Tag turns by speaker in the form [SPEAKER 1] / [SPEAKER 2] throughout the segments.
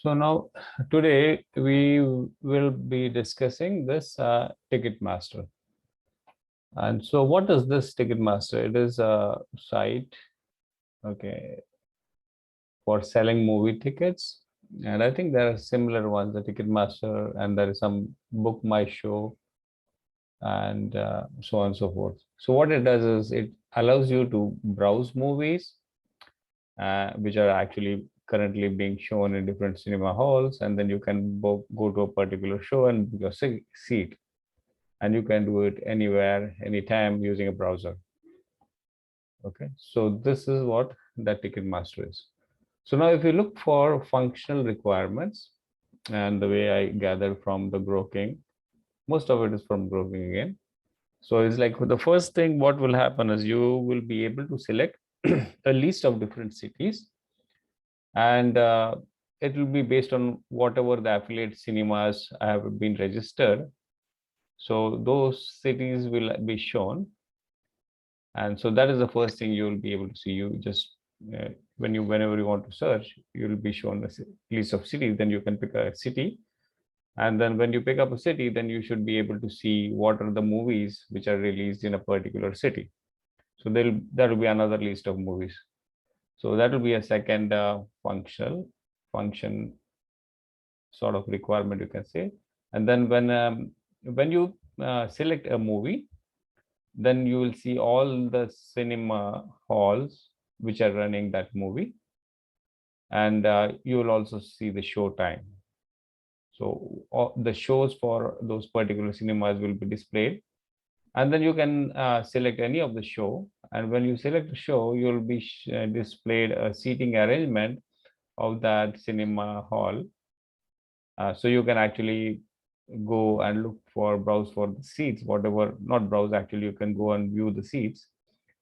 [SPEAKER 1] So now today we will be discussing this Ticketmaster. And so what is this Ticketmaster? It is a site, okay, for selling movie tickets. And I think there are similar ones, the Ticketmaster, and there is some Book My Show, and so on and so forth. So what it does is it allows you to browse movies which are actually currently being shown in different cinema halls, and then you can go to a particular show and book your seat, and you can do it anywhere, anytime using a browser. Okay, so this is what the Ticketmaster is. So now if you look for functional requirements, and the way I gather from the broking, most of it is from broking again. So it's like the first thing what will happen is you will be able to select a list of different cities, and it will be based on whatever the affiliate cinemas have been registered. So those cities will be shown, and so that is the first thing you will be able to see. You just whenever you want to search, you will be shown a list of cities. Then you can pick a city, and then when you pick up a city, then you should be able to see what are the movies which are released in a particular city. So there will be another list of movies. So that will be a second function sort of requirement, you can say. And then when you select a movie, then you will see all the cinema halls which are running that movie, and you will also see the show time. So the shows for those particular cinemas will be displayed, and then you can select any of the show. And when you select the show, you will be displayed a seating arrangement of that cinema hall. So you can actually go and look for browse for the seats, whatever, not browse, actually you can go and view the seats.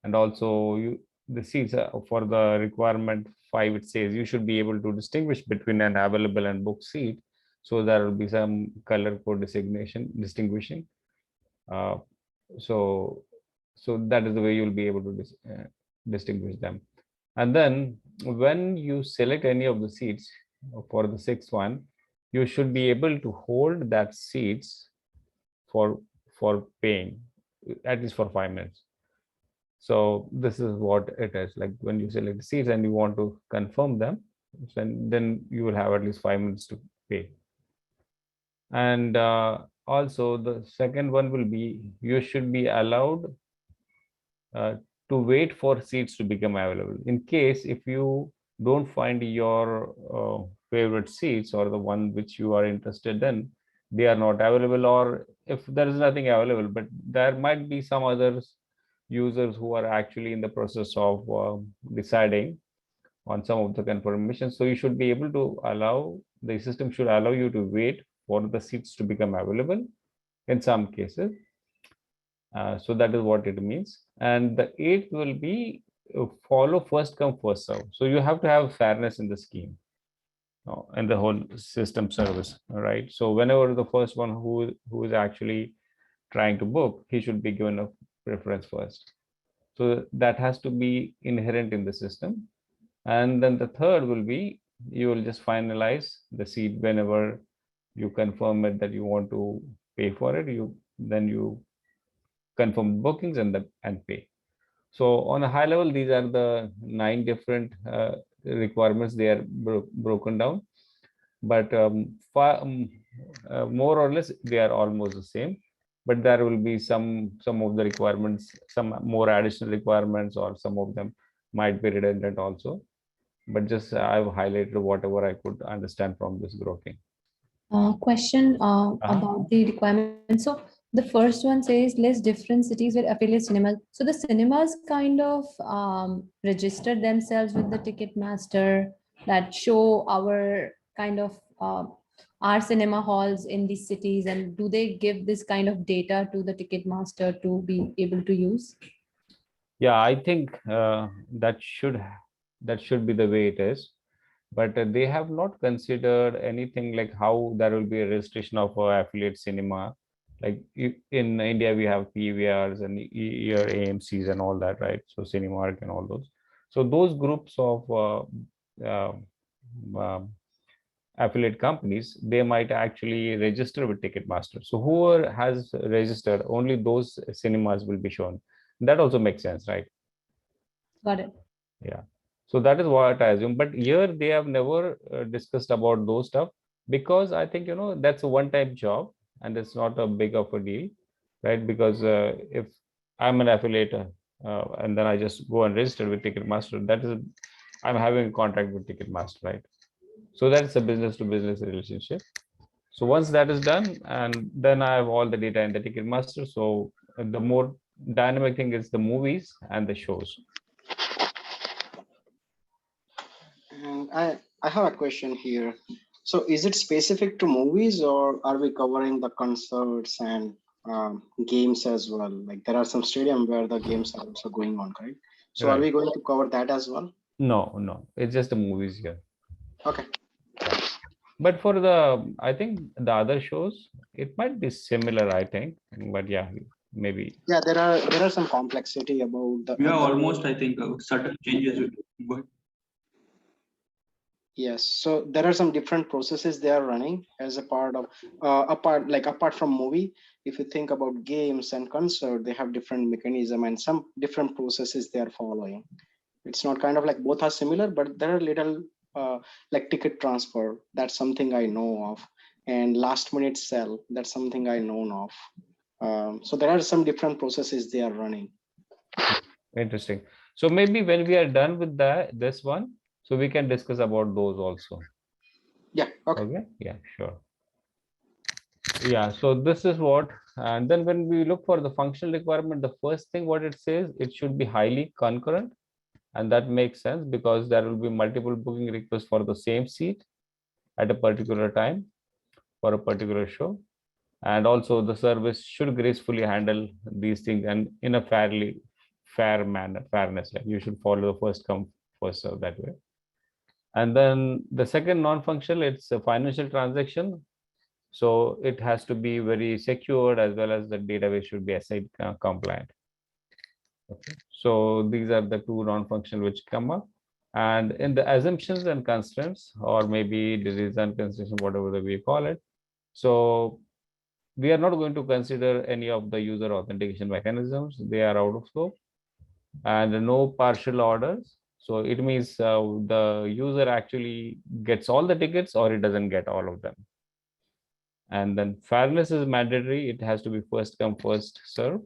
[SPEAKER 1] And also the seats for the requirement 5, it says you should be able to distinguish between an available and booked seat. So there will be some color code distinguishing. uh, so so that is the way you'll be able to distinguish them. And then when you select any of the seats for the sixth one, you should be able to hold that seats for paying at least for 5 minutes. So this is what it is like. When you select the seats and you want to confirm them, then you will have at least 5 minutes to pay. And also the second one will be you should be allowed uh, to wait for seats to become available. In case if you don't find your favorite seats or the one which you are interested in, they are not available, or if there is nothing available, but there might be some others users who are actually in the process of deciding on some of the confirmation. So you should be able to allow, the system should allow you to wait for the seats to become available in some cases. So that is what it means. And the eighth will be follow first come first serve. So you have to have fairness in the scheme and the whole system service. All right. So whenever the first one who is actually trying to book, he should be given a preference first. So that has to be inherent in the system. And then the third will be you will just finalize the seat whenever you confirm it that you want to pay for it. You confirm bookings and pay. So on a high level, these are the 9 different requirements. They are broken down, but more or less they are almost the same. But there will be some of the requirements, some more additional requirements, or some of them might be redundant also. But just I've highlighted whatever I could understand from this broking.
[SPEAKER 2] Question
[SPEAKER 1] Uh-huh.
[SPEAKER 2] about the requirements. So the first one says less different cities with affiliate cinemas. So the cinemas kind of register themselves with the Ticketmaster that show our kind of our cinema halls in these cities, and do they give this kind of data to the Ticketmaster to be able to use?
[SPEAKER 1] Yeah, I think that should be the way it is. But they have not considered anything like how there will be a restriction of affiliate cinema. Like in India, we have PVRs and your AMCs and all that, right? So Cinemark and all those. So those groups of uh, um, affiliate companies, they might actually register with Ticketmaster. So whoever has registered, only those cinemas will be shown. That also makes sense, right?
[SPEAKER 2] Got it.
[SPEAKER 1] Yeah. So that is what I assume. But here they have never discussed about those stuff, because I think, that's a one-time job and it's not a big of a deal, right? Because if I'm an affiliate and then I just go and register with Ticketmaster, I'm having a contract with Ticketmaster, right? So that's a business to business relationship. So once that is done, and then I have all the data in the Ticketmaster. So the more dynamic thing is the movies and the shows.
[SPEAKER 3] And I have a question here. So is it specific to movies, or are we covering the concerts and games as well? Like there are some stadium where the games are also going on, right? So are
[SPEAKER 1] Right.
[SPEAKER 3] we going to cover that as well?
[SPEAKER 1] No, it's just the movies here.
[SPEAKER 3] Okay.
[SPEAKER 1] But for I think the other shows, it might be similar, I think. But yeah, maybe.
[SPEAKER 3] Yeah, there are some complexity about the
[SPEAKER 4] Yeah,
[SPEAKER 3] other.
[SPEAKER 4] almost I think certain changes, but
[SPEAKER 3] Yes, so there are some different processes they are running as a part of apart from movie. If you think about games and concert, they have different mechanism and some different processes they are following. It's not kind of like both are similar, but there are little like ticket transfer. That's something I know of, and last minute sell. That's something I know of. So there are some different processes they are running.
[SPEAKER 1] Interesting. So maybe when we are done with this one, so we can discuss about those also.
[SPEAKER 3] Yeah. Okay.
[SPEAKER 1] Okay. Yeah, sure. Yeah. So this is what, and then when we look for the functional requirement, the first thing what it says, it should be highly concurrent. And that makes sense because there will be multiple booking requests for the same seat at a particular time for a particular show. And also the service should gracefully handle these things and in a fair manner, fairness, like you should follow the first come first serve that way. And then the second non-functional, it's a financial transaction, so it has to be very secured, as well as the database should be SI compliant. Okay. So these are the two non-functional which come up. And in the assumptions and constraints, or maybe design constraints, whatever the we call it, so we are not going to consider any of the user authentication mechanisms. They are out of scope. And no partial orders. So it means the user actually gets all the tickets or it doesn't get all of them. And then fairness is mandatory. It has to be first come, first serve.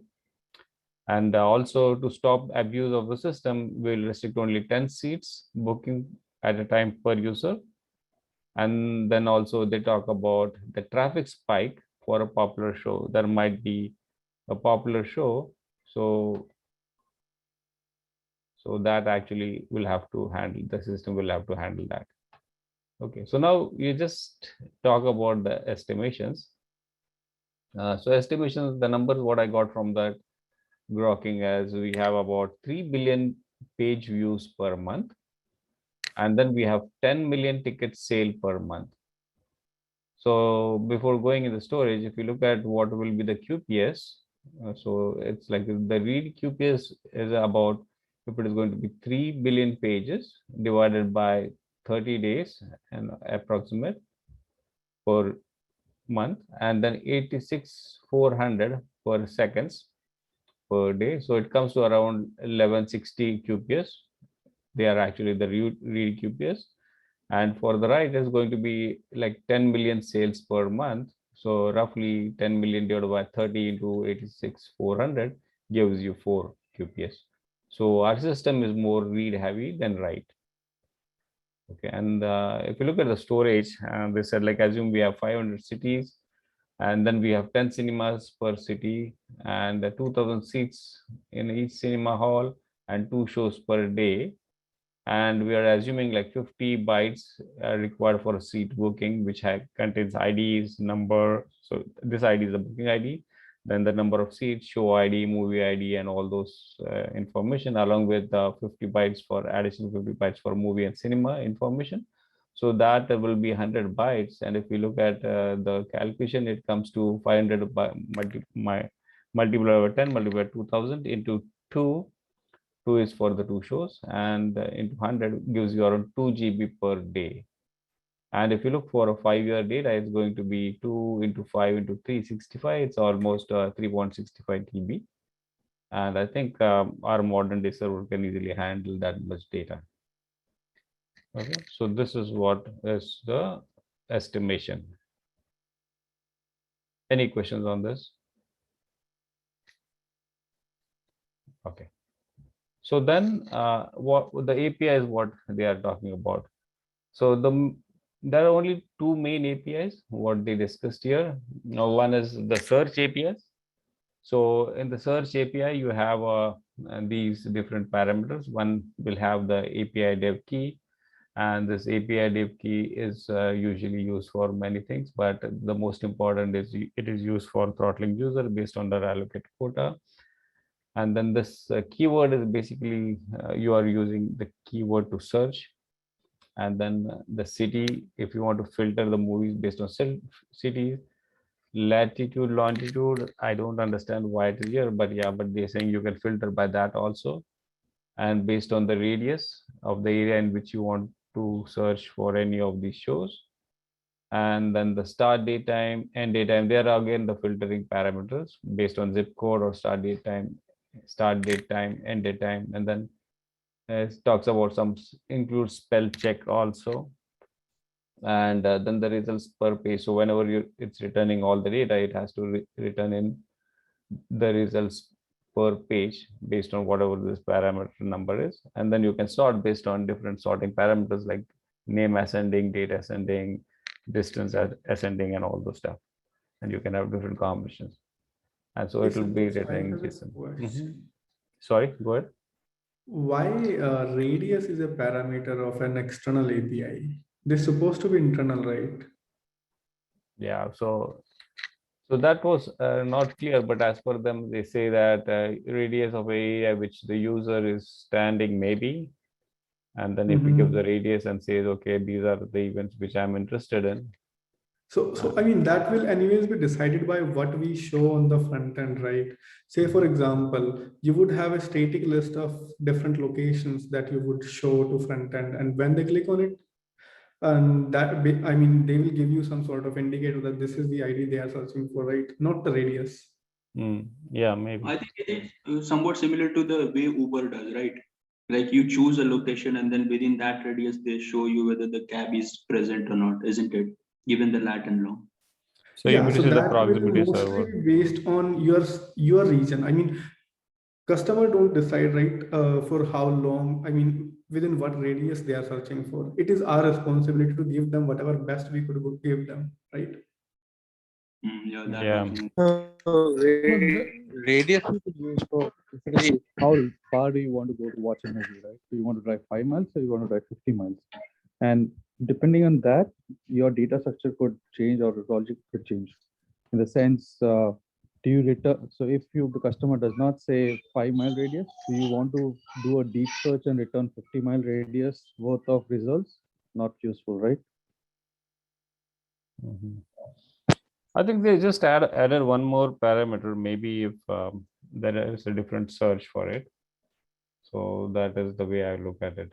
[SPEAKER 1] And also to stop abuse of the system, we'll restrict only 10 seats booking at a time per user. And then also they talk about the traffic spike for a popular show. There might be a popular show. So that actually will have to handle, the system will have to handle that. Okay, so now you just talk about the estimations. So estimations, the numbers what I got from that grokking, as we have about 3 billion page views per month. And then we have 10 million tickets sale per month. So before going in the storage, if you look at what will be the QPS, so it's like the read QPS is about, if it is going to be 3 billion pages divided by 30 days and approximate per month, and then 86,400 per seconds per day. So it comes to around 1160 QPS. They are actually the read QPS. And for the write is going to be like 10 million sales per month. So roughly 10 million divided by 30 into 86,400 gives you 4 QPS. So our system is more read heavy than write. Okay, and if you look at the storage, they said, like, assume we have 500 cities, and then we have 10 cinemas per city, and 2,000 seats in each cinema hall, and 2 shows per day. And we are assuming like 50 bytes required for a seat booking, which contains IDs, number. So this ID is the booking ID, then the number of seats, show ID, movie ID, and all those information, along with 50 bytes for additional 50 bytes for movie and cinema information. So that will be 100 bytes. And if we look at the calculation, it comes to 500 by multiplied by 10 multiplied by 2000 into 2. 2 is for the 2 shows, and into 100 gives you around 2 GB per day. And if you look for a 5-year data, it's going to be 2 into 5 into 365. It's almost 3.65 TB. And I think our modern day server can easily handle that much data. Okay, so this is what is the estimation. Any questions on this? Okay. So then what the API is what they are talking about. So there are only two main APIs what they discussed here. Now one is the search APIs. So in the search API, you have these different parameters. One will have the API dev key, and this API dev key is usually used for many things, but the most important is it is used for throttling user based on their allocated quota. And then this keyword is basically you are using the keyword to search. And then the city, if you want to filter the movies based on cities, latitude, longitude, I don't understand why it is here, but yeah, but they're saying you can filter by that also. And based on the radius of the area in which you want to search for any of these shows. And then the start date time, end date time, there are again the filtering parameters based on zip code or start date time, end date time. And then it talks about some includes spell check also. And then the results per page. So whenever it's returning all the data, it has to return in the results per page based on whatever this parameter number is. And then you can sort based on different sorting parameters like name ascending, date ascending, distance ascending, and all those stuff. And you can have different combinations. And so it will be returning JSON. Sorry, go ahead.
[SPEAKER 5] Why radius is a parameter of an external API? They're supposed to be internal, right?
[SPEAKER 1] Yeah, so that was not clear, but as per them, they say that radius of area which the user is standing maybe, and then if we give the radius and says, okay, these are the events which I'm interested in.
[SPEAKER 5] So I mean, that will anyways be decided by what we show on the front end, right? Say, for example, you would have a static list of different locations that you would show to front end, and when they click on it, and I mean, they will give you some sort of indicator that this is the ID they are searching for, right? Not the radius.
[SPEAKER 1] Yeah, maybe.
[SPEAKER 4] I think it is somewhat similar to the way Uber does, right? Like you choose a location and then within that radius, they show you whether the cab is present or not, isn't it? Given the lat and long.
[SPEAKER 1] So
[SPEAKER 5] Yeah,
[SPEAKER 1] this
[SPEAKER 5] so
[SPEAKER 1] is the
[SPEAKER 5] that will
[SPEAKER 1] proximity
[SPEAKER 5] mostly
[SPEAKER 1] server.
[SPEAKER 5] be based on your region. I mean, customer don't decide, right, for how long, I mean, within what radius they are searching for. It is our responsibility to give them whatever best we could give them, right?
[SPEAKER 4] Yeah, that
[SPEAKER 1] Yeah.
[SPEAKER 4] makes sense.
[SPEAKER 6] Radius is used for basically how far do you want to go to watch a movie, right? Do you want to drive 5 miles or you want to drive 50 miles? And depending on that, your data structure could change or logic could change. In the sense, do you return? So if the customer does not say 5-mile radius, do you want to do a deep search and return 50-mile radius worth of results? Not useful, right?
[SPEAKER 1] I think they just added one more parameter, maybe if there is a different search for it. So that is the way I look at it.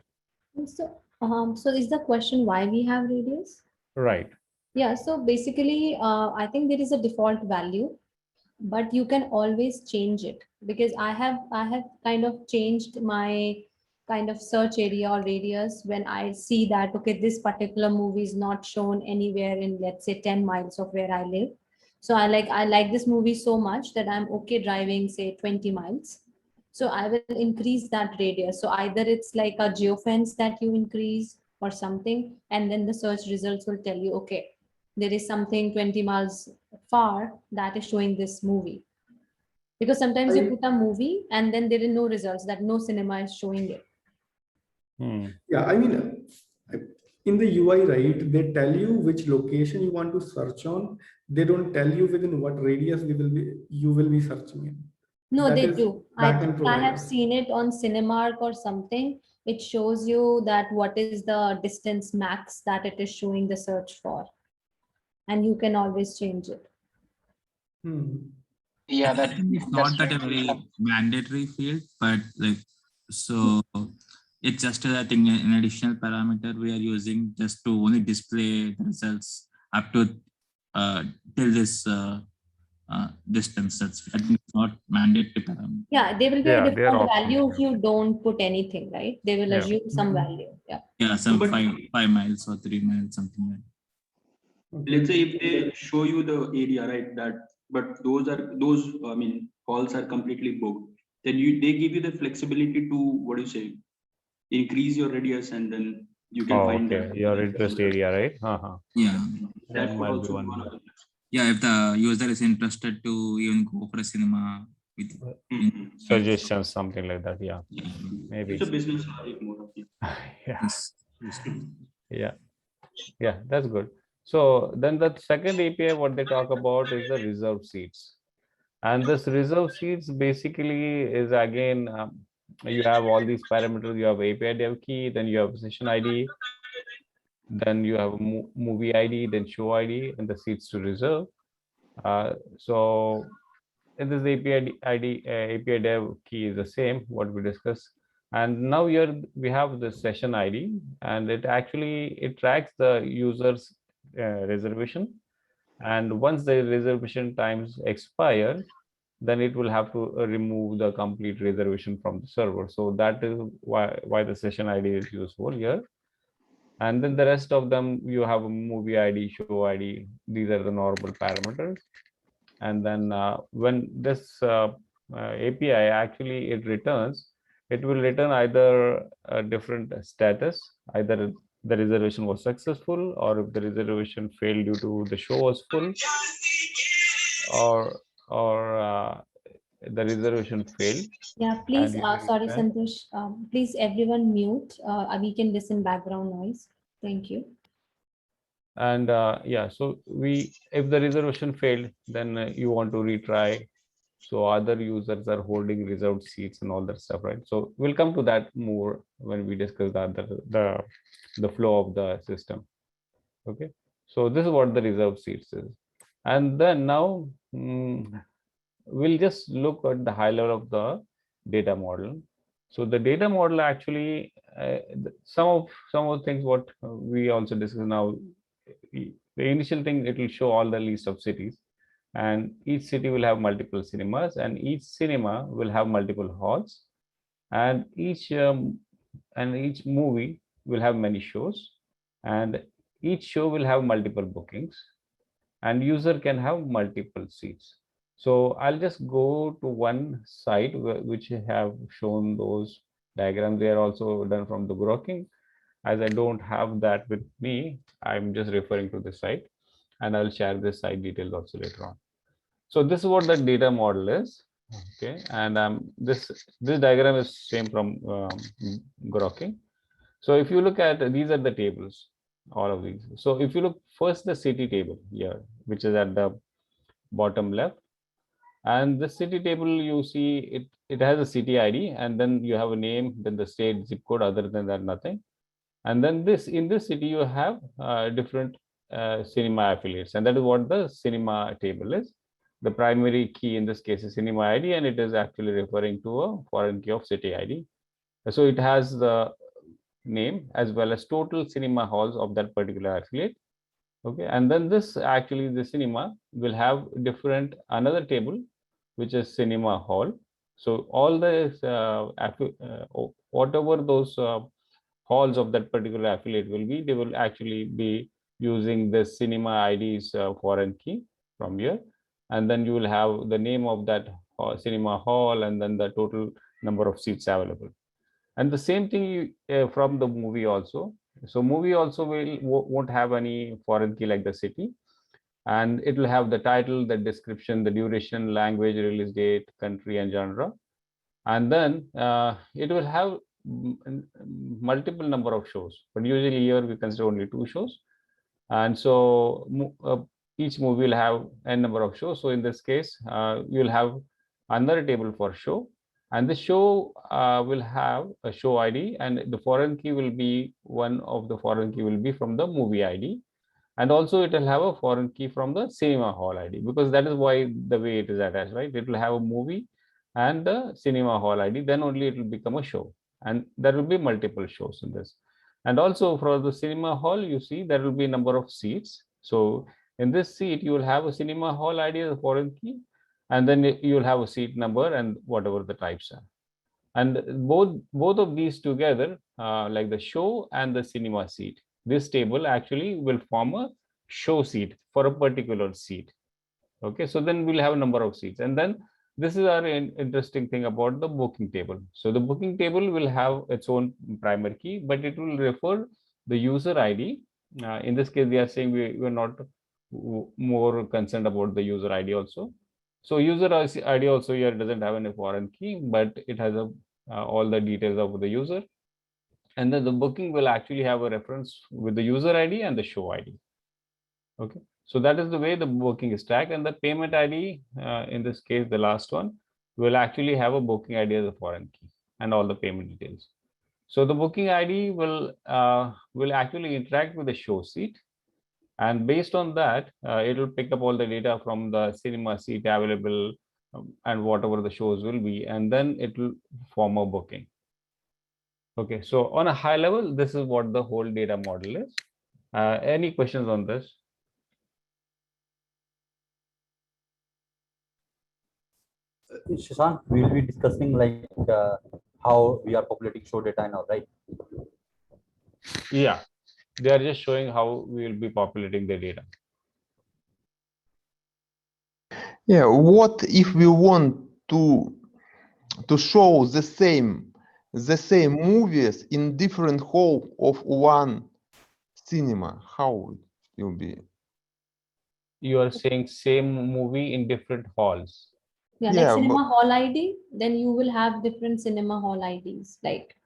[SPEAKER 2] So is the question why we have radius?
[SPEAKER 1] Right.
[SPEAKER 2] Yeah, so basically, I think there is a default value, but you can always change it, because I have kind of changed my kind of search area or radius when I see that, okay, this particular movie is not shown anywhere in, let's say, 10 miles of where I live. So I like this movie so much that I'm okay driving, say, 20 miles. So I will increase that radius. So either it's like a geofence that you increase or something, and then the search results will tell you, okay, there is something 20 miles far that is showing this movie. Because sometimes you put a movie and then there is no results, that no cinema is showing it.
[SPEAKER 5] Yeah, I mean, in the UI, right, they tell you which location you want to search on. They don't tell you within what radius you will be searching in.
[SPEAKER 2] No,
[SPEAKER 5] That
[SPEAKER 2] they
[SPEAKER 5] is
[SPEAKER 2] do. I
[SPEAKER 5] backend
[SPEAKER 2] have
[SPEAKER 5] providers.
[SPEAKER 2] seen it on Cinemark or something. It shows you that what is the distance max that it is showing the search for. And you can always change it.
[SPEAKER 3] Yeah,
[SPEAKER 7] I think it's not that a very mandatory field, but like, so it's just I think an additional parameter we are using just to only display the results up to till this distance. That's I think it's not mandatory parameter.
[SPEAKER 2] Yeah, they will be
[SPEAKER 1] Yeah,
[SPEAKER 2] a
[SPEAKER 1] they are
[SPEAKER 2] different
[SPEAKER 1] optional,
[SPEAKER 2] value if
[SPEAKER 1] yeah.
[SPEAKER 2] you don't put anything, right? They will
[SPEAKER 1] Yeah.
[SPEAKER 2] assume some value. Yeah.
[SPEAKER 7] Yeah, some
[SPEAKER 4] But-
[SPEAKER 7] 5 miles or 3 miles, something like that.
[SPEAKER 4] Let's say if they show you the area, right? But those I mean halls are completely booked. Then they give you the flexibility to what do you say, increase your radius, and then you can
[SPEAKER 1] Oh,
[SPEAKER 4] find
[SPEAKER 1] okay.
[SPEAKER 4] that
[SPEAKER 1] Your interest area, right? Uh-huh.
[SPEAKER 7] Yeah.
[SPEAKER 4] That
[SPEAKER 1] That
[SPEAKER 4] could
[SPEAKER 1] might be
[SPEAKER 4] also
[SPEAKER 1] one.
[SPEAKER 4] be one of the
[SPEAKER 7] Yeah, if the user is interested to even go for a cinema with
[SPEAKER 1] Suggestions, something like that. Yeah,
[SPEAKER 7] yeah,
[SPEAKER 1] maybe.
[SPEAKER 4] It's a business logic more of it.
[SPEAKER 1] Yeah.
[SPEAKER 7] yes.
[SPEAKER 1] Yeah. Yeah, that's good. So then the second API, what they talk about is the reserved seats. And this reserved seats basically is again, you have all these parameters. You have API dev key, then you have session ID, then you have movie ID, then show ID, and the seats to reserve. So in this API dev key is the same, what we discussed. And now here we have the session ID, and it tracks the user's reservation. And once the reservation times expire, then it will have to remove the complete reservation from the server. So that is why the session ID is useful here. And then the rest of them, you have a movie ID, show ID. These are the normal parameters. And then when this API actually it will return either a different status, either the reservation was successful, or if the reservation failed due to the show was full, or the reservation failed.
[SPEAKER 2] Yeah, please,
[SPEAKER 1] And
[SPEAKER 2] sorry,
[SPEAKER 1] yeah.
[SPEAKER 2] Santosh, please everyone mute. We can listen background noise. Thank you.
[SPEAKER 1] And yeah, so if the reservation failed, then you want to retry. So other users are holding reserved seats and all that stuff, right? So we'll come to that more when we discuss the flow of the system. Okay, so this is what the reserved seats is. And then now we'll just look at the high level of the data model. So the data model actually, some of the things what we also discuss now, the initial thing, it will show all the list of cities, and each city will have multiple cinemas, and each cinema will have multiple halls, and each movie will have many shows, and each show will have multiple bookings, and user can have multiple seats. So I'll just go to one site which have shown those diagrams. They are also done from the Grokking. As I don't have that with me, I'm just referring to the site, and I'll share this site details also later on. So this is what the data model is. Okay, and this diagram is same from Grokking. So if you look at, these are the tables, all of these. So if you look first the city table here, which is at the bottom left, and the city table, you see it has a city ID, and then you have a name, then the state, zip code. Other than that, nothing. And then in this city you have different cinema affiliates, and that is what the cinema table is. The primary key in this case is cinema ID, and it is actually referring to a foreign key of city ID. So it has the name as well as total cinema halls of that particular affiliate. Okay, and then this actually the cinema will have different another table which is cinema hall. So all the whatever those halls of that particular affiliate will be, they will actually be using the cinema ID's foreign key from here, and then you will have the name of that cinema hall, and then the total number of seats available. And the same thing from the movie also. So movie also won't have any foreign key like the city, and it will have the title, the description, the duration, language, release date, country, and genre. And then it will have multiple number of shows, but usually here we consider only 2 shows. And so each movie will have n number of shows. So in this case, you'll have another table for show, and the show will have a show ID, and the foreign key will be one of the foreign key will be from the movie ID, and also it will have a foreign key from the cinema hall ID, because that is why the way it is attached, right? It will have a movie and the cinema hall ID, then only it will become a show. and there will be multiple shows in this. And also for the cinema hall, you see there will be number of seats. So in this seat, you will have a cinema hall ID as a foreign key, and then you will have a seat number and whatever the types are. And both of these together, like the show and the cinema seat, this table actually will form a show seat for a particular seat. Okay, so then we'll have a number of seats, and then this is our interesting thing about the booking table. So the booking table will have its own primary key, but it will refer the user ID. In this case, we are saying we are not more concerned about the user ID also. So user ID also here doesn't have any foreign key, but it has all the details of the user. And then the booking will actually have a reference with the user ID and the show ID. Okay, so that is the way the booking is tracked, and the payment ID, in this case, the last one, will actually have a booking ID as a foreign key and all the payment details. So the booking ID will actually interact with the show seat, and based on that, it will pick up all the data from the cinema seat available and whatever the shows will be, and then it will form a booking. Okay, so on a high level, this is what the whole data model is. Any questions on this?
[SPEAKER 8] Shashank, we will be discussing like how we are populating show data now, right?
[SPEAKER 1] Yeah, they are just showing how we will be populating the data.
[SPEAKER 9] Yeah, what if we want to show the same movies in different hall of one cinema? How it will be?
[SPEAKER 1] You are saying same movie in different halls.
[SPEAKER 2] Yeah,
[SPEAKER 9] Yeah,
[SPEAKER 2] like cinema hall ID, then you will have different cinema hall IDs, like.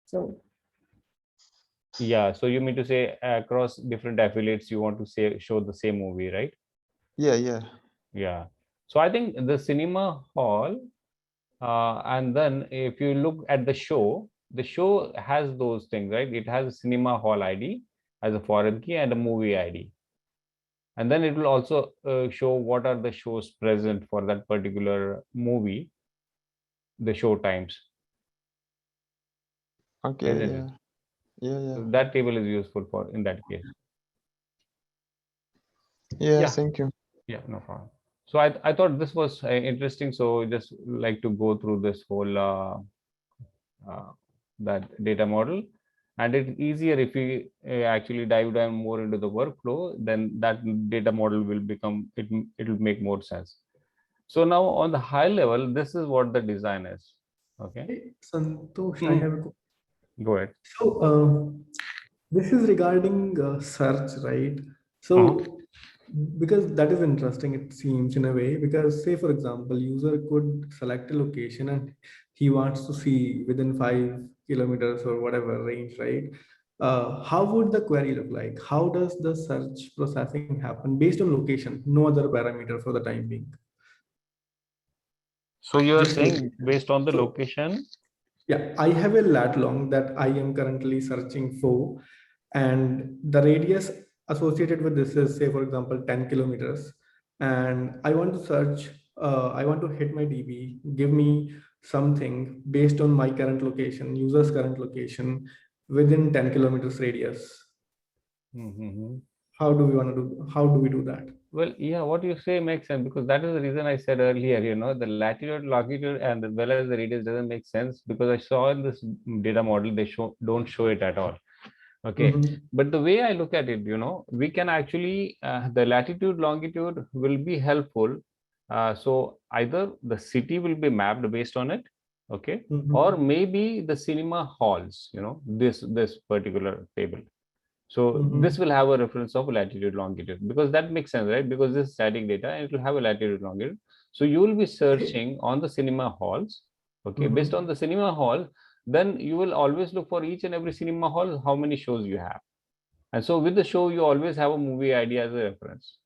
[SPEAKER 2] So.
[SPEAKER 1] Yeah, so you mean to say across different affiliates, you want to show the same movie, right?
[SPEAKER 9] Yeah.
[SPEAKER 1] Yeah. So I think the cinema hall, and then if you look at the show has those things, right? It has a cinema hall ID as a foreign key and a movie ID. And then it will also show what are the shows present for that particular movie, the show times.
[SPEAKER 9] Okay.
[SPEAKER 1] Isn't it?
[SPEAKER 9] Yeah.
[SPEAKER 1] So that table is useful for in that case.
[SPEAKER 9] Yeah.
[SPEAKER 1] Yeah.
[SPEAKER 9] Thank you.
[SPEAKER 1] Yeah, no problem. So I thought this was interesting. So just like to go through this whole that data model, and it's easier if we actually dive down more into the workflow. Then that data model will become it will make more sense. So now on the high level, this is what the design is. Okay.
[SPEAKER 5] Hey, Santosh, I have a
[SPEAKER 1] Go ahead.
[SPEAKER 5] So this is regarding search, right? So because that is interesting, it seems in a way, because say for example, user could select a location and he wants to see within 5 kilometers or whatever range, right? How would the query look like? How does the search processing happen based on location, no other parameter for the time being?
[SPEAKER 1] So you are
[SPEAKER 5] Just
[SPEAKER 1] saying based on the
[SPEAKER 5] so-
[SPEAKER 1] location?
[SPEAKER 5] Yeah, I have a lat long that I am currently searching for, and the radius associated with this is, say, for example, 10 kilometers. And I want to search, I want to hit my DB, give me something based on my current location, user's current location within 10 kilometers radius. How do we do that?
[SPEAKER 1] Well, yeah, what you say makes sense, because that is the reason I said earlier, the latitude, longitude, and as well as the radius doesn't make sense, because I saw in this data model, they don't show it at all. Okay. But the way I look at it, we can actually, the latitude, longitude will be helpful. So either the city will be mapped based on it. Okay. Or maybe the cinema halls, this particular table. So this will have a reference of latitude, longitude, because that makes sense, right? Because this is static data and it will have a latitude, longitude. So you will be searching on the cinema halls. Okay. Based on the cinema hall, then you will always look for each and every cinema hall, how many shows you have. And so with the show, you always have a movie ID as a reference.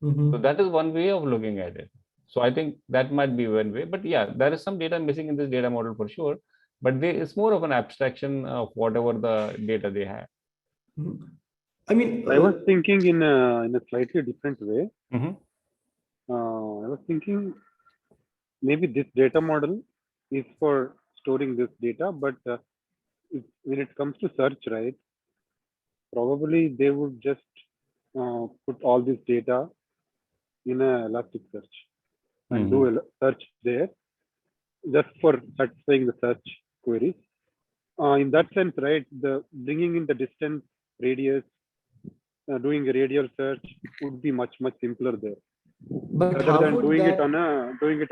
[SPEAKER 1] So that is one way of looking at it. So I think that might be one way, but yeah, there is some data missing in this data model for sure, but it's more of an abstraction of whatever the data they have.
[SPEAKER 5] I mean,
[SPEAKER 10] I was thinking in a slightly different way.
[SPEAKER 1] Mm-hmm.
[SPEAKER 10] I was thinking maybe this data model is for storing this data, but when it comes to search, right, probably they would just put all this data in a Elasticsearch and do a search there just for satisfying the search queries. In that sense, right, the bringing in the distance, radius, doing a radial search would be much simpler there,
[SPEAKER 5] But
[SPEAKER 10] rather
[SPEAKER 5] how
[SPEAKER 10] than
[SPEAKER 5] would
[SPEAKER 10] doing
[SPEAKER 5] that?
[SPEAKER 10] it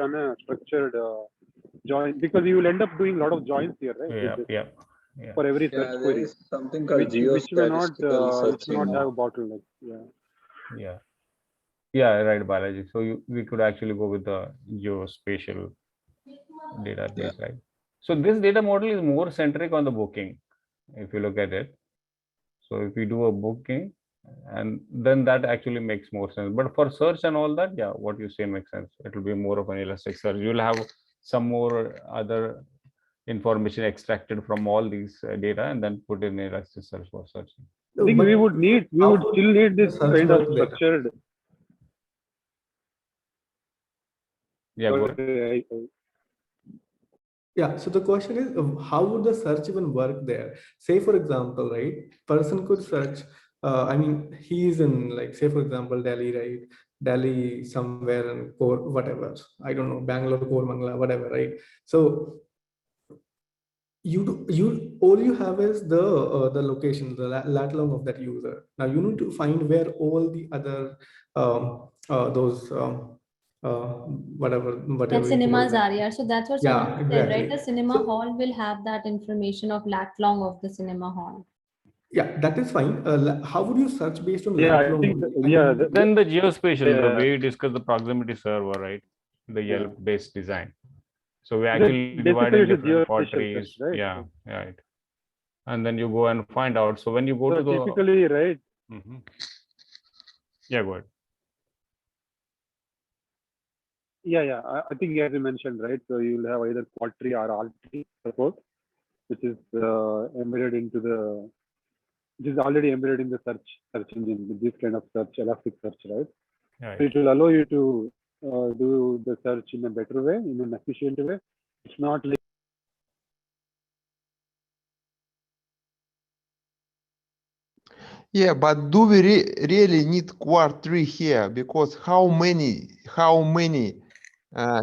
[SPEAKER 10] on a structured join, because you will end up doing a lot of joins here, right? with this,
[SPEAKER 1] Yeah.
[SPEAKER 10] for every
[SPEAKER 11] Yeah,
[SPEAKER 10] search
[SPEAKER 11] there
[SPEAKER 10] query,
[SPEAKER 11] is something called
[SPEAKER 10] which may not
[SPEAKER 11] searching.
[SPEAKER 10] have bottleneck.
[SPEAKER 1] Yeah, right, Balaji. So we could actually go with the geospatial database, right? So this data model is more centric on the booking, if you look at it. So if we do a booking, and then that actually makes more sense. But for search and all that, yeah, what you say makes sense. It will be more of an elastic search. You'll have some more other information extracted from all these data and then put in elastic search for searching.
[SPEAKER 10] I think we would still need this kind of structured.
[SPEAKER 1] Yeah, go ahead.
[SPEAKER 5] Yeah, so the question is, how would the search even work there? Say, for example, right, person could search, I mean, he's in, like, say, for example, Delhi, right? Delhi somewhere in Kor, whatever, I don't know, Bangalore, Kormangala, whatever, right? So you all you have is the location, the lat long of that user. Now you need to find where all the other those whatever
[SPEAKER 2] And
[SPEAKER 5] you call
[SPEAKER 2] cinemas
[SPEAKER 5] them.
[SPEAKER 2] are, yeah. So that's what
[SPEAKER 5] Yeah,
[SPEAKER 2] someone said, right?
[SPEAKER 5] exactly.
[SPEAKER 2] The cinema
[SPEAKER 5] So-
[SPEAKER 2] hall will have that information of lat long of the cinema hall.
[SPEAKER 5] Yeah, that is fine. How would you search based on
[SPEAKER 10] Yeah,
[SPEAKER 5] lat
[SPEAKER 10] I
[SPEAKER 5] long?
[SPEAKER 10] think,
[SPEAKER 1] Then the geospatial, the way you discuss the proximity server, right? The Yelp based design. So we actually divide in
[SPEAKER 10] basically
[SPEAKER 1] different
[SPEAKER 10] geospatial
[SPEAKER 1] quadries.
[SPEAKER 10] search, right?
[SPEAKER 1] Yeah, right. And then you go and find out. So when you go
[SPEAKER 10] So
[SPEAKER 1] to the
[SPEAKER 10] typically, right?
[SPEAKER 1] Yeah, go ahead.
[SPEAKER 10] Yeah. I think as you mentioned, right? So you'll have either quad tree or alt tree support, which is embedded into the, which is already embedded in the search engine with this kind of search, elastic search, right?
[SPEAKER 1] Right.
[SPEAKER 10] So it will allow you to do the search in a better way, in an efficient way. It's not like
[SPEAKER 9] Yeah, but do we really need quad tree here? Because how many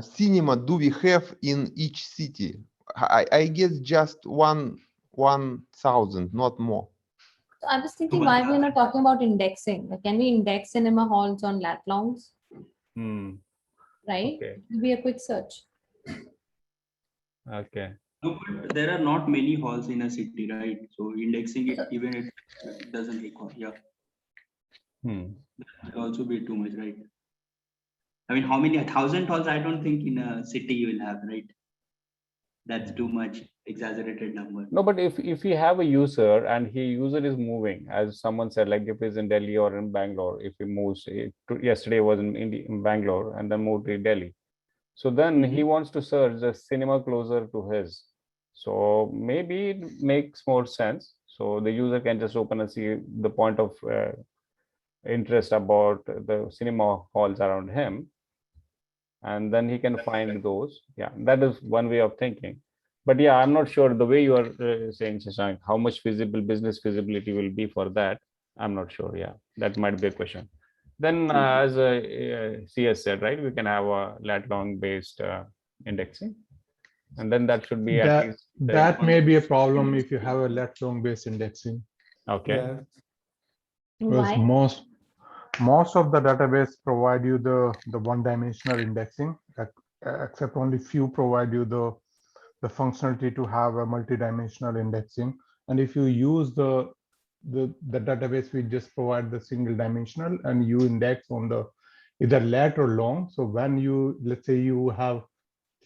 [SPEAKER 9] cinema do we have in each city? I guess just 1,000, not more.
[SPEAKER 2] So I was thinking, why we're not talking about indexing? Like, can we index cinema halls on lat longs? Right?
[SPEAKER 1] Okay.
[SPEAKER 2] It will be a quick search.
[SPEAKER 1] Okay.
[SPEAKER 4] No, but there are not many halls in a city, right? So indexing it, even it doesn't require. Yeah. That will also be too much, right? I mean, how many 1,000 halls? I don't think in a city you will have, right? That's too much exaggerated number.
[SPEAKER 1] No, but if you have a user and user is moving, as someone said, like if he's in Delhi or in Bangalore, if he moves, yesterday was in Bangalore and then moved to Delhi. So then he wants to search the cinema closer to his. So maybe it makes more sense. So the user can just open and see the point of interest about the cinema halls around him. And then he can find those. Yeah, that is one way of thinking. But yeah, I'm not sure the way you are saying, Shashank, how much business feasibility will be for that. I'm not sure. Yeah, that might be a question. Then as CS said, right, we can have a lat long based indexing. And then that should be at least.
[SPEAKER 12] That may be a problem if you have a lat long based indexing.
[SPEAKER 1] Okay.
[SPEAKER 5] Yeah.
[SPEAKER 12] Because most of the database provide you the one-dimensional indexing, except only few provide you the functionality to have a multi-dimensional indexing. And if you use the database, we just provide the single dimensional and you index on the either lat or long. So when you, let's say you have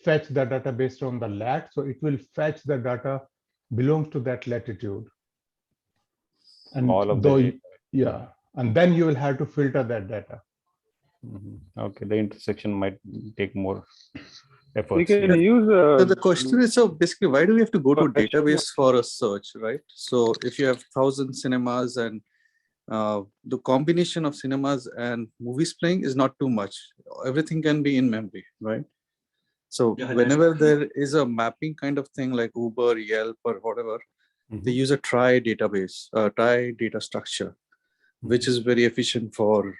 [SPEAKER 12] fetch the data based on the lat, so it will fetch the data belongs to that latitude. And
[SPEAKER 1] all of
[SPEAKER 12] though,
[SPEAKER 1] the
[SPEAKER 12] yeah, and then you will have to filter that data.
[SPEAKER 1] Okay, the intersection might take more efforts.
[SPEAKER 10] we can use.
[SPEAKER 11] So the question is, so basically, why do we have to go to database for a search, right? So if you have 1,000 cinemas and the combination of cinemas and movies playing is not too much. Everything can be in memory, right? So
[SPEAKER 4] Yeah,
[SPEAKER 11] whenever there is a mapping kind of thing like Uber, Yelp, or whatever, they use a trie database, trie data structure, which is very efficient for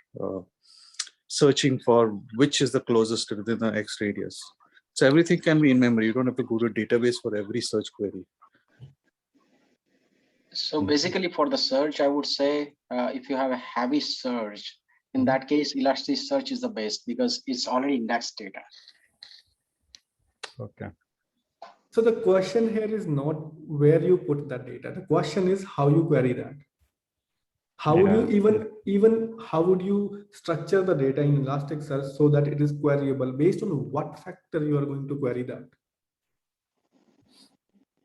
[SPEAKER 11] searching for which is the closest within the X radius. So everything can be in memory. You don't have to go to a database for every search query.
[SPEAKER 3] So basically for the search, I would say if you have a heavy search, in that case, Elasticsearch is the best because it's already indexed data.
[SPEAKER 1] Okay.
[SPEAKER 5] So the question here is not where you put that data. The question is how you query that. How would you even how would you structure the data in Elasticsearch so that it is queryable? Based on what factor you are going to query that?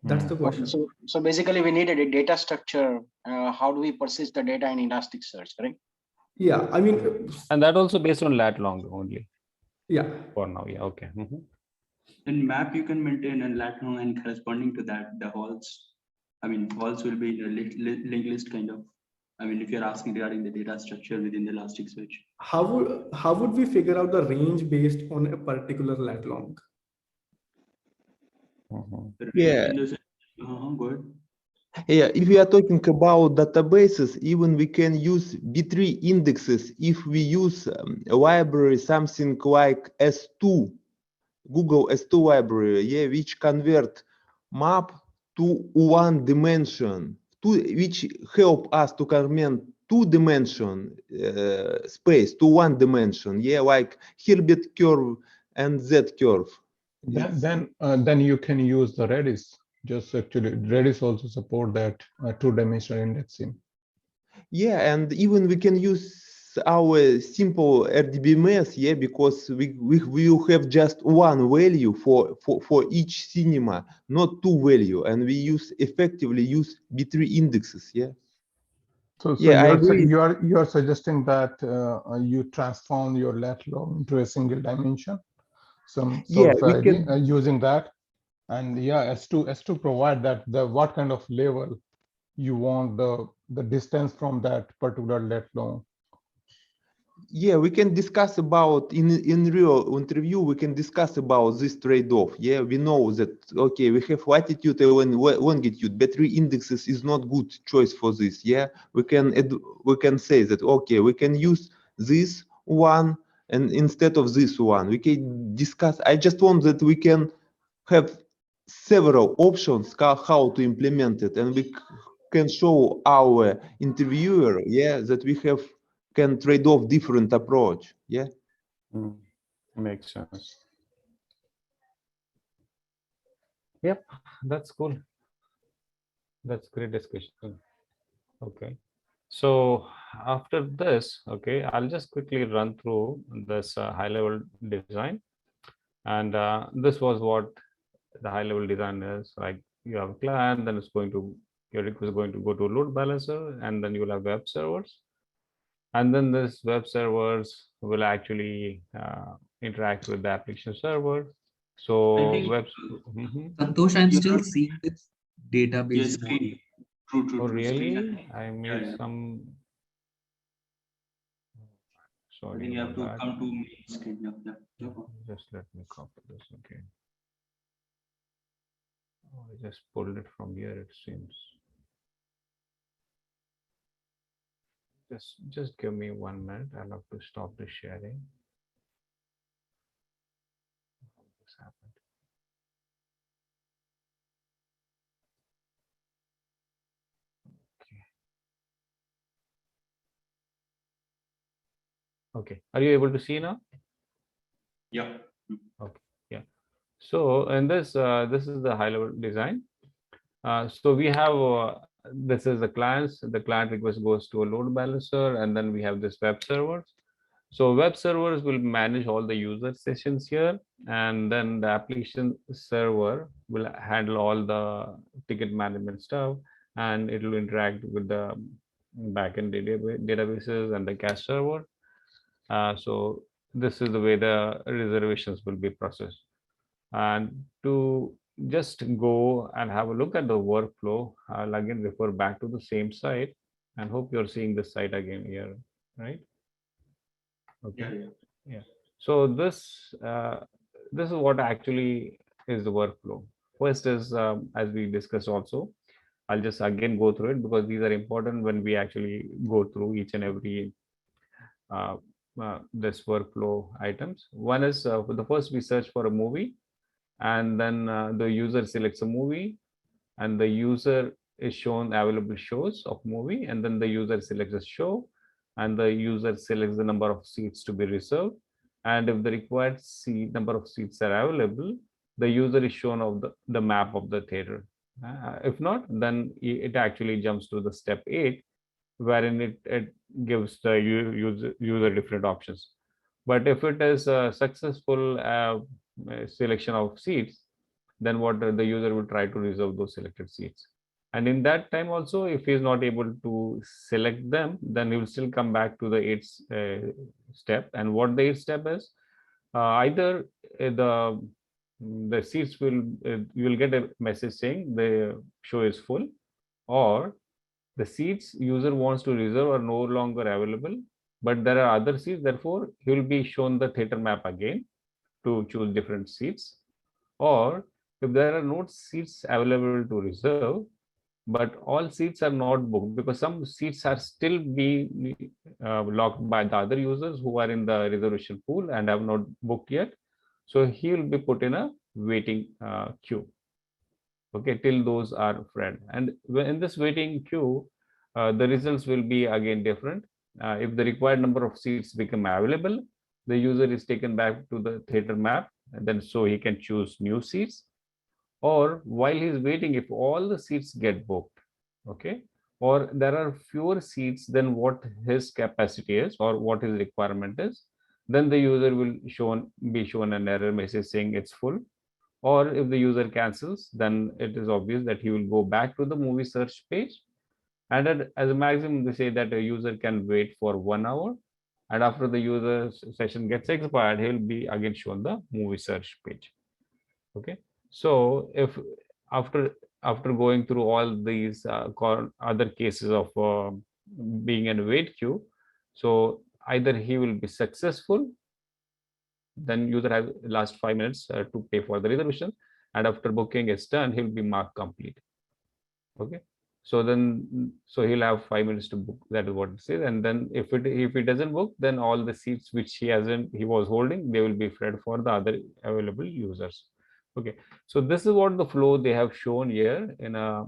[SPEAKER 5] That's the question.
[SPEAKER 3] So basically we needed a data structure. How do we persist the data in Elasticsearch, correct?
[SPEAKER 5] Yeah, I mean,
[SPEAKER 1] and that also based on lat long only.
[SPEAKER 5] Yeah.
[SPEAKER 1] For now, yeah, okay.
[SPEAKER 4] In map, you can maintain and lat long, and corresponding to that, the halls. I mean, halls will be in a linked list kind of. I mean, if you're asking regarding the data structure within the Elasticsearch.
[SPEAKER 5] How would we figure out the range based on a particular lat long?
[SPEAKER 9] Yeah.
[SPEAKER 4] Good.
[SPEAKER 9] Yeah, if we are talking about databases, even we can use B3 indexes if we use a library, something like S2, Google S2 library, yeah, which convert map to one dimension, which help us to convert two-dimension space to one dimension, yeah, like Hilbert curve and Z curve.
[SPEAKER 12] Then you can use the Redis. Just actually, Redis also support that two-dimensional indexing.
[SPEAKER 9] Yeah, and even we can use our simple RDBMS, yeah, because we will have just one value for each cinema, not two value, and we effectively use B3 indexes, yeah.
[SPEAKER 12] So
[SPEAKER 9] yeah, I agree.
[SPEAKER 12] you are suggesting that you transform your lat long into a single dimension, some sort of idea, using that, and yeah, S2 provide that what kind of level you want the distance from that particular lat long.
[SPEAKER 9] Yeah, we can discuss about in real interview. We can discuss about this trade-off. Yeah, we know that okay, we have latitude and longitude. Battery indexes is not good choice for this. Yeah, we can say that okay, we can use this one and instead of this one. We can discuss. I just want that we can have several options how to implement it, and we can show our interviewer, yeah, that we can trade off different approach. Yeah.
[SPEAKER 1] Makes sense. Yep, that's cool. That's great discussion. Okay. So after this, okay, I'll just quickly run through this high-level design. And this was what the high-level design is. Like you have a client, then your request is going to go to a load balancer, and then you will have web servers. And then this web servers will actually interact with the application server. So
[SPEAKER 7] Santosh, I'm still seeing this database.
[SPEAKER 4] Yes, true.
[SPEAKER 1] Oh, really? I made some. Sorry.
[SPEAKER 4] I think you have to come to main screen. Yeah.
[SPEAKER 1] Just let me copy this. Okay. Oh, I just pulled it from here, it seems. Just give me 1 minute. I'll have to stop the sharing. This happened. Okay. Are you able to see now?
[SPEAKER 4] Yeah.
[SPEAKER 1] Okay. Yeah. So in this is the high-level design. So we have this is the clients. The client request goes to a load balancer, and then we have this web servers. So web servers will manage all the user sessions here, and then the application server will handle all the ticket management stuff, and it will interact with the backend databases and the cache server. So this is the way the reservations will be processed. And to just go and have a look at the workflow, I'll again refer back to the same site, and hope you're seeing this site again here, right? Okay. Yeah. So this this is what actually is the workflow. First is, as we discussed also, I'll just again go through it because these are important when we actually go through each and every this workflow items. One is for the first we search for a movie, and then the user selects a movie, and the user is shown available shows of movie, and then the user selects a show, and the user selects the number of seats to be reserved, and if the required seat number of seats are available, the user is shown of the map of the theater. If not, then it actually jumps to the step 8, wherein it gives the user different options. But if it is a successful selection of seats, then what the user will try to reserve those selected seats. And in that time also, if he is not able to select them, then he will still come back to the 8th step. And what the 8th step is, either the seats will you will get a message saying the show is full, or the seats user wants to reserve are no longer available, but there are other seats. Therefore, he will be shown the theater map again to choose different seats. Or if there are no seats available to reserve, but all seats are not booked because some seats are still being locked by the other users who are in the reservation pool and have not booked yet. So he will be put in a waiting queue. Okay, till those are filled. And in this waiting queue, the results will be again different. If the required number of seats become available, the user is taken back to the theater map, and then so he can choose new seats. Or while he's waiting, if all the seats get booked, okay, or there are fewer seats than what his capacity is or what his requirement is, then the user will be shown an error message saying it's full. Or if the user cancels, then it is obvious that he will go back to the movie search page. And as a maximum, they say that a user can wait for 1 hour. And after the user session gets expired, he will be again shown the movie search page. Okay. So if after going through all these other cases of being in a wait queue, so either he will be successful, then user has last 5 minutes to pay for the reservation, and after booking is done, he will be marked complete. Okay, so then he'll have 5 minutes to book. That is what it says. And then if he doesn't book, then all the seats which he was holding, they will be fed for the other available users. Okay, so this is what the flow they have shown here in a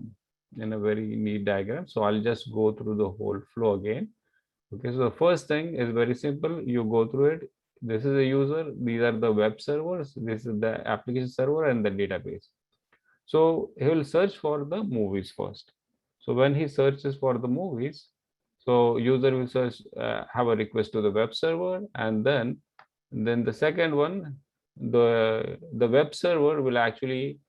[SPEAKER 1] very neat diagram. So I'll just go through the whole flow again. Okay, so the first thing is very simple. You go through it. This is a user. These are the web servers. This is the application server and the database. So he will search for the movies first. So when he searches for the movies, so user will search, have a request to the web server, and then the second one, the web server will actually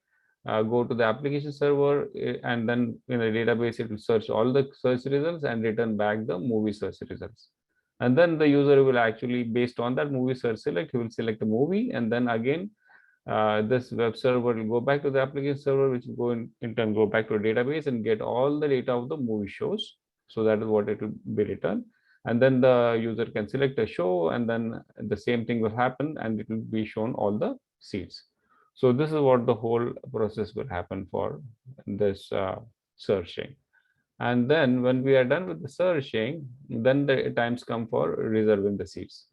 [SPEAKER 1] go to the application server, and then in the database it will search all the search results and return back the movie search results. And then the user will actually, based on that movie search select, he will select a movie, and then again this web server will go back to the application server, which will go in turn go back to a database and get all the data of the movie shows. So that is what it will be returned. And then the user can select a show, and then the same thing will happen, and it will be shown all the seats. So this is what the whole process will happen for this searching. And then when we are done with the searching, then the times come for reserving the seats.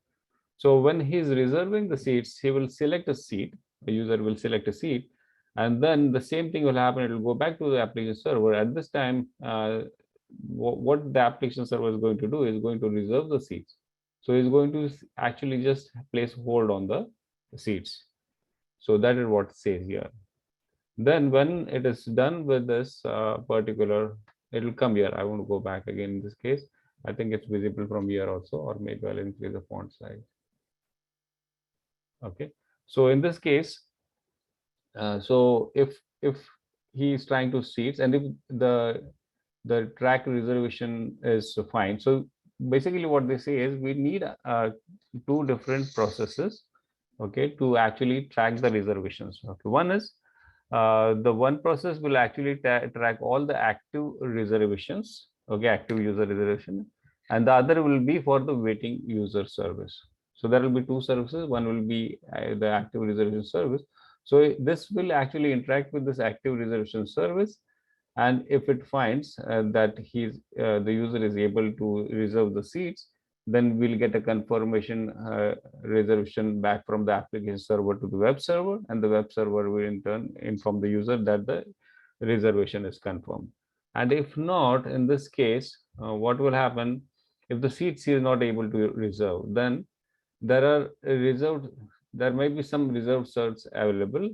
[SPEAKER 1] So when he's reserving the seats, he will select a seat. The user will select a seat, and then the same thing will happen. It will go back to the application server. At this time, what the application server is going to do is going to reserve the seats. So he's going to actually just place hold on the seats. So that is what it says here. Then when it is done with this particular, it will come here. I want to go back again in this case. I think it's visible from here also, or maybe I'll increase the font size. Okay, so in this case, so if he is trying to seats, and if the track reservation is fine, so basically what they say is we need two different processes, okay, to actually track the reservations. Okay, one is the one process will actually track all the active reservations, okay, active user reservation, and the other will be for the waiting user service. So there will be two services. One will be the active reservation service. So this will actually interact with this active reservation service. And if it finds that the user is able to reserve the seats, then we'll get a confirmation reservation back from the application server to the web server, and the web server will in turn inform the user that the reservation is confirmed. And if not, in this case, what will happen if the seats is not able to reserve? Then there may be some reserved seats available.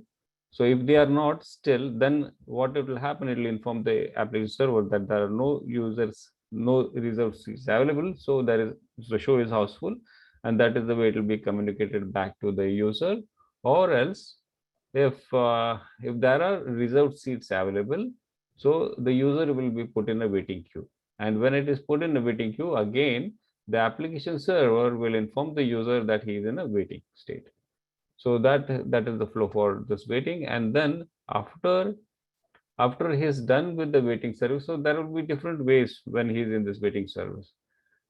[SPEAKER 1] So if they are not still, then what it will happen, it will inform the application server that there are no reserved seats available. So the show is houseful, and that is the way it will be communicated back to the user. Or else, if there are reserved seats available, so the user will be put in a waiting queue. And when it is put in a waiting queue, again, the application server will inform the user that he is in a waiting state. So that is the flow for this waiting. And then after he's done with the waiting service, so there will be different ways when he's in this waiting service.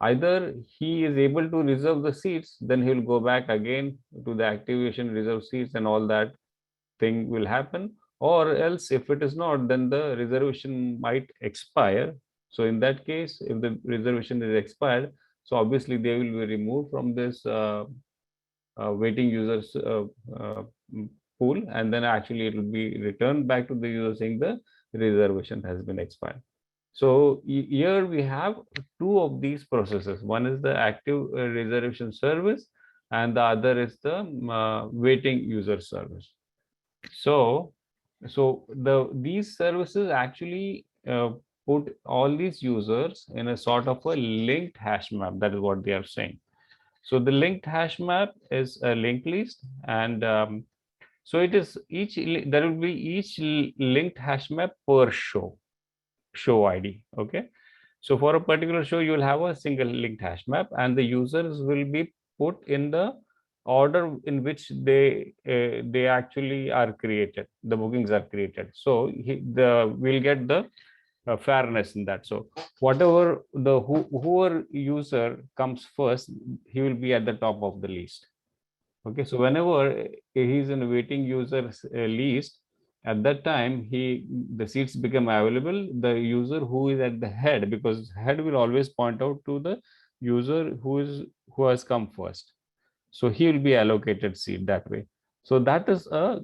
[SPEAKER 1] Either he is able to reserve the seats, then he'll go back again to the activation, reserve seats, and all that thing will happen. Or else, if it is not, then the reservation might expire. So in that case, if the reservation is expired, so obviously they will be removed from this waiting users pool, and then actually it will be returned back to the user saying the reservation has been expired. So here we have two of these processes. One is the active reservation service, and the other is the waiting user service. So these services actually put all these users in a sort of a linked hash map. That is what they are saying. So the linked hash map is a linked list, and so it is there will be each linked hash map per show ID. Okay, so for a particular show, you will have a single linked hash map, and the users will be put in the order in which they actually are created. The bookings are created. So we'll get the fairness in that. So whatever whoever user comes first, he will be at the top of the list. Okay, so whenever he's in a waiting users list, at that time the seats become available. The user who is at the head, because head will always point out to the user who has come first. So he will be allocated seat that way. So that is a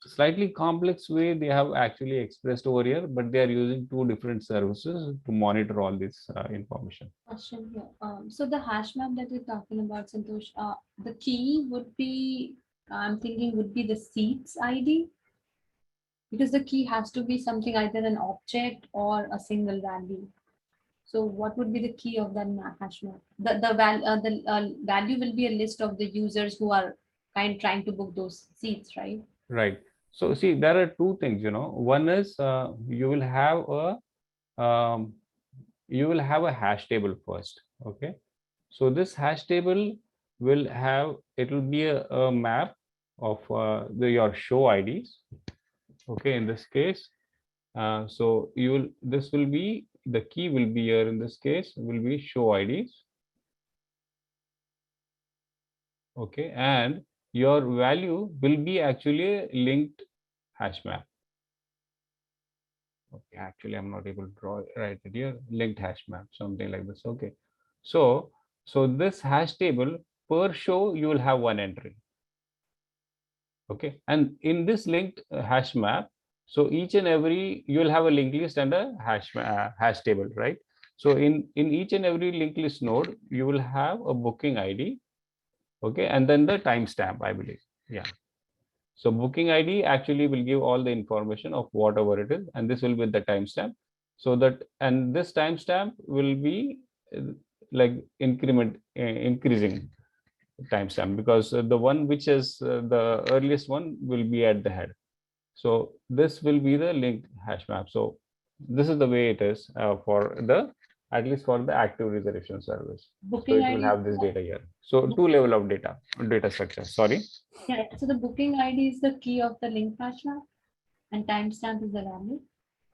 [SPEAKER 1] slightly complex way they have actually expressed over here, but they are using two different services to monitor all this information.
[SPEAKER 2] Question here. So the hash map that you're talking about, Santosh, the key would be, I'm thinking, would be the seats ID, because the key has to be something, either an object or a single value. So what would be the key of that hash map? The value will be a list of the users who are trying to book those seats, right?
[SPEAKER 1] Right. So see, there are two things. One is you will have a hash table first. Okay. So this hash table will be a map of your show IDs. Okay. In this case, so the key will be here in this case will be show IDs. Okay, and your value will be actually a linked hash map. Okay, actually I'm not able to write it here. Linked hash map, something like this. Okay, so this hash table per show you will have one entry. Okay, and in this linked hash map, so each and every you will have a linked list and a hash table, right? So in each and every linked list node, you will have a booking ID. Okay, and then the timestamp, I believe. Yeah. So booking ID actually will give all the information of whatever it is, and this will be the timestamp. So and this timestamp will be like increasing timestamp, because the one which is the earliest one will be at the head. So this will be the linked hash map. So this is the way it is at least for the active reservation service.
[SPEAKER 2] Booking
[SPEAKER 1] so it will have this data here. So two level of data structure. Sorry.
[SPEAKER 2] Yeah. So the booking ID is the key of the linked hash map, and timestamp is the value.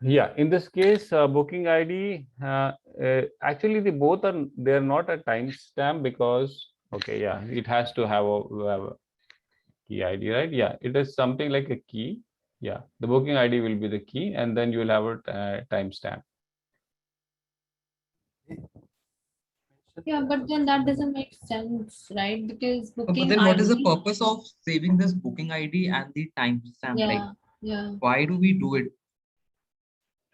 [SPEAKER 1] Yeah. In this case, booking ID actually they are not a timestamp, because Okay, yeah, it has to have a key ID, right? Yeah, it is something like a key. Yeah, the booking ID will be the key, and then you will have a timestamp.
[SPEAKER 2] Yeah, but then that doesn't make sense, right? Because
[SPEAKER 13] But
[SPEAKER 2] booking
[SPEAKER 13] then what is the
[SPEAKER 2] ID.
[SPEAKER 13] purpose of saving this booking ID and the timestamp? Like,
[SPEAKER 2] Yeah.
[SPEAKER 13] why do we do it?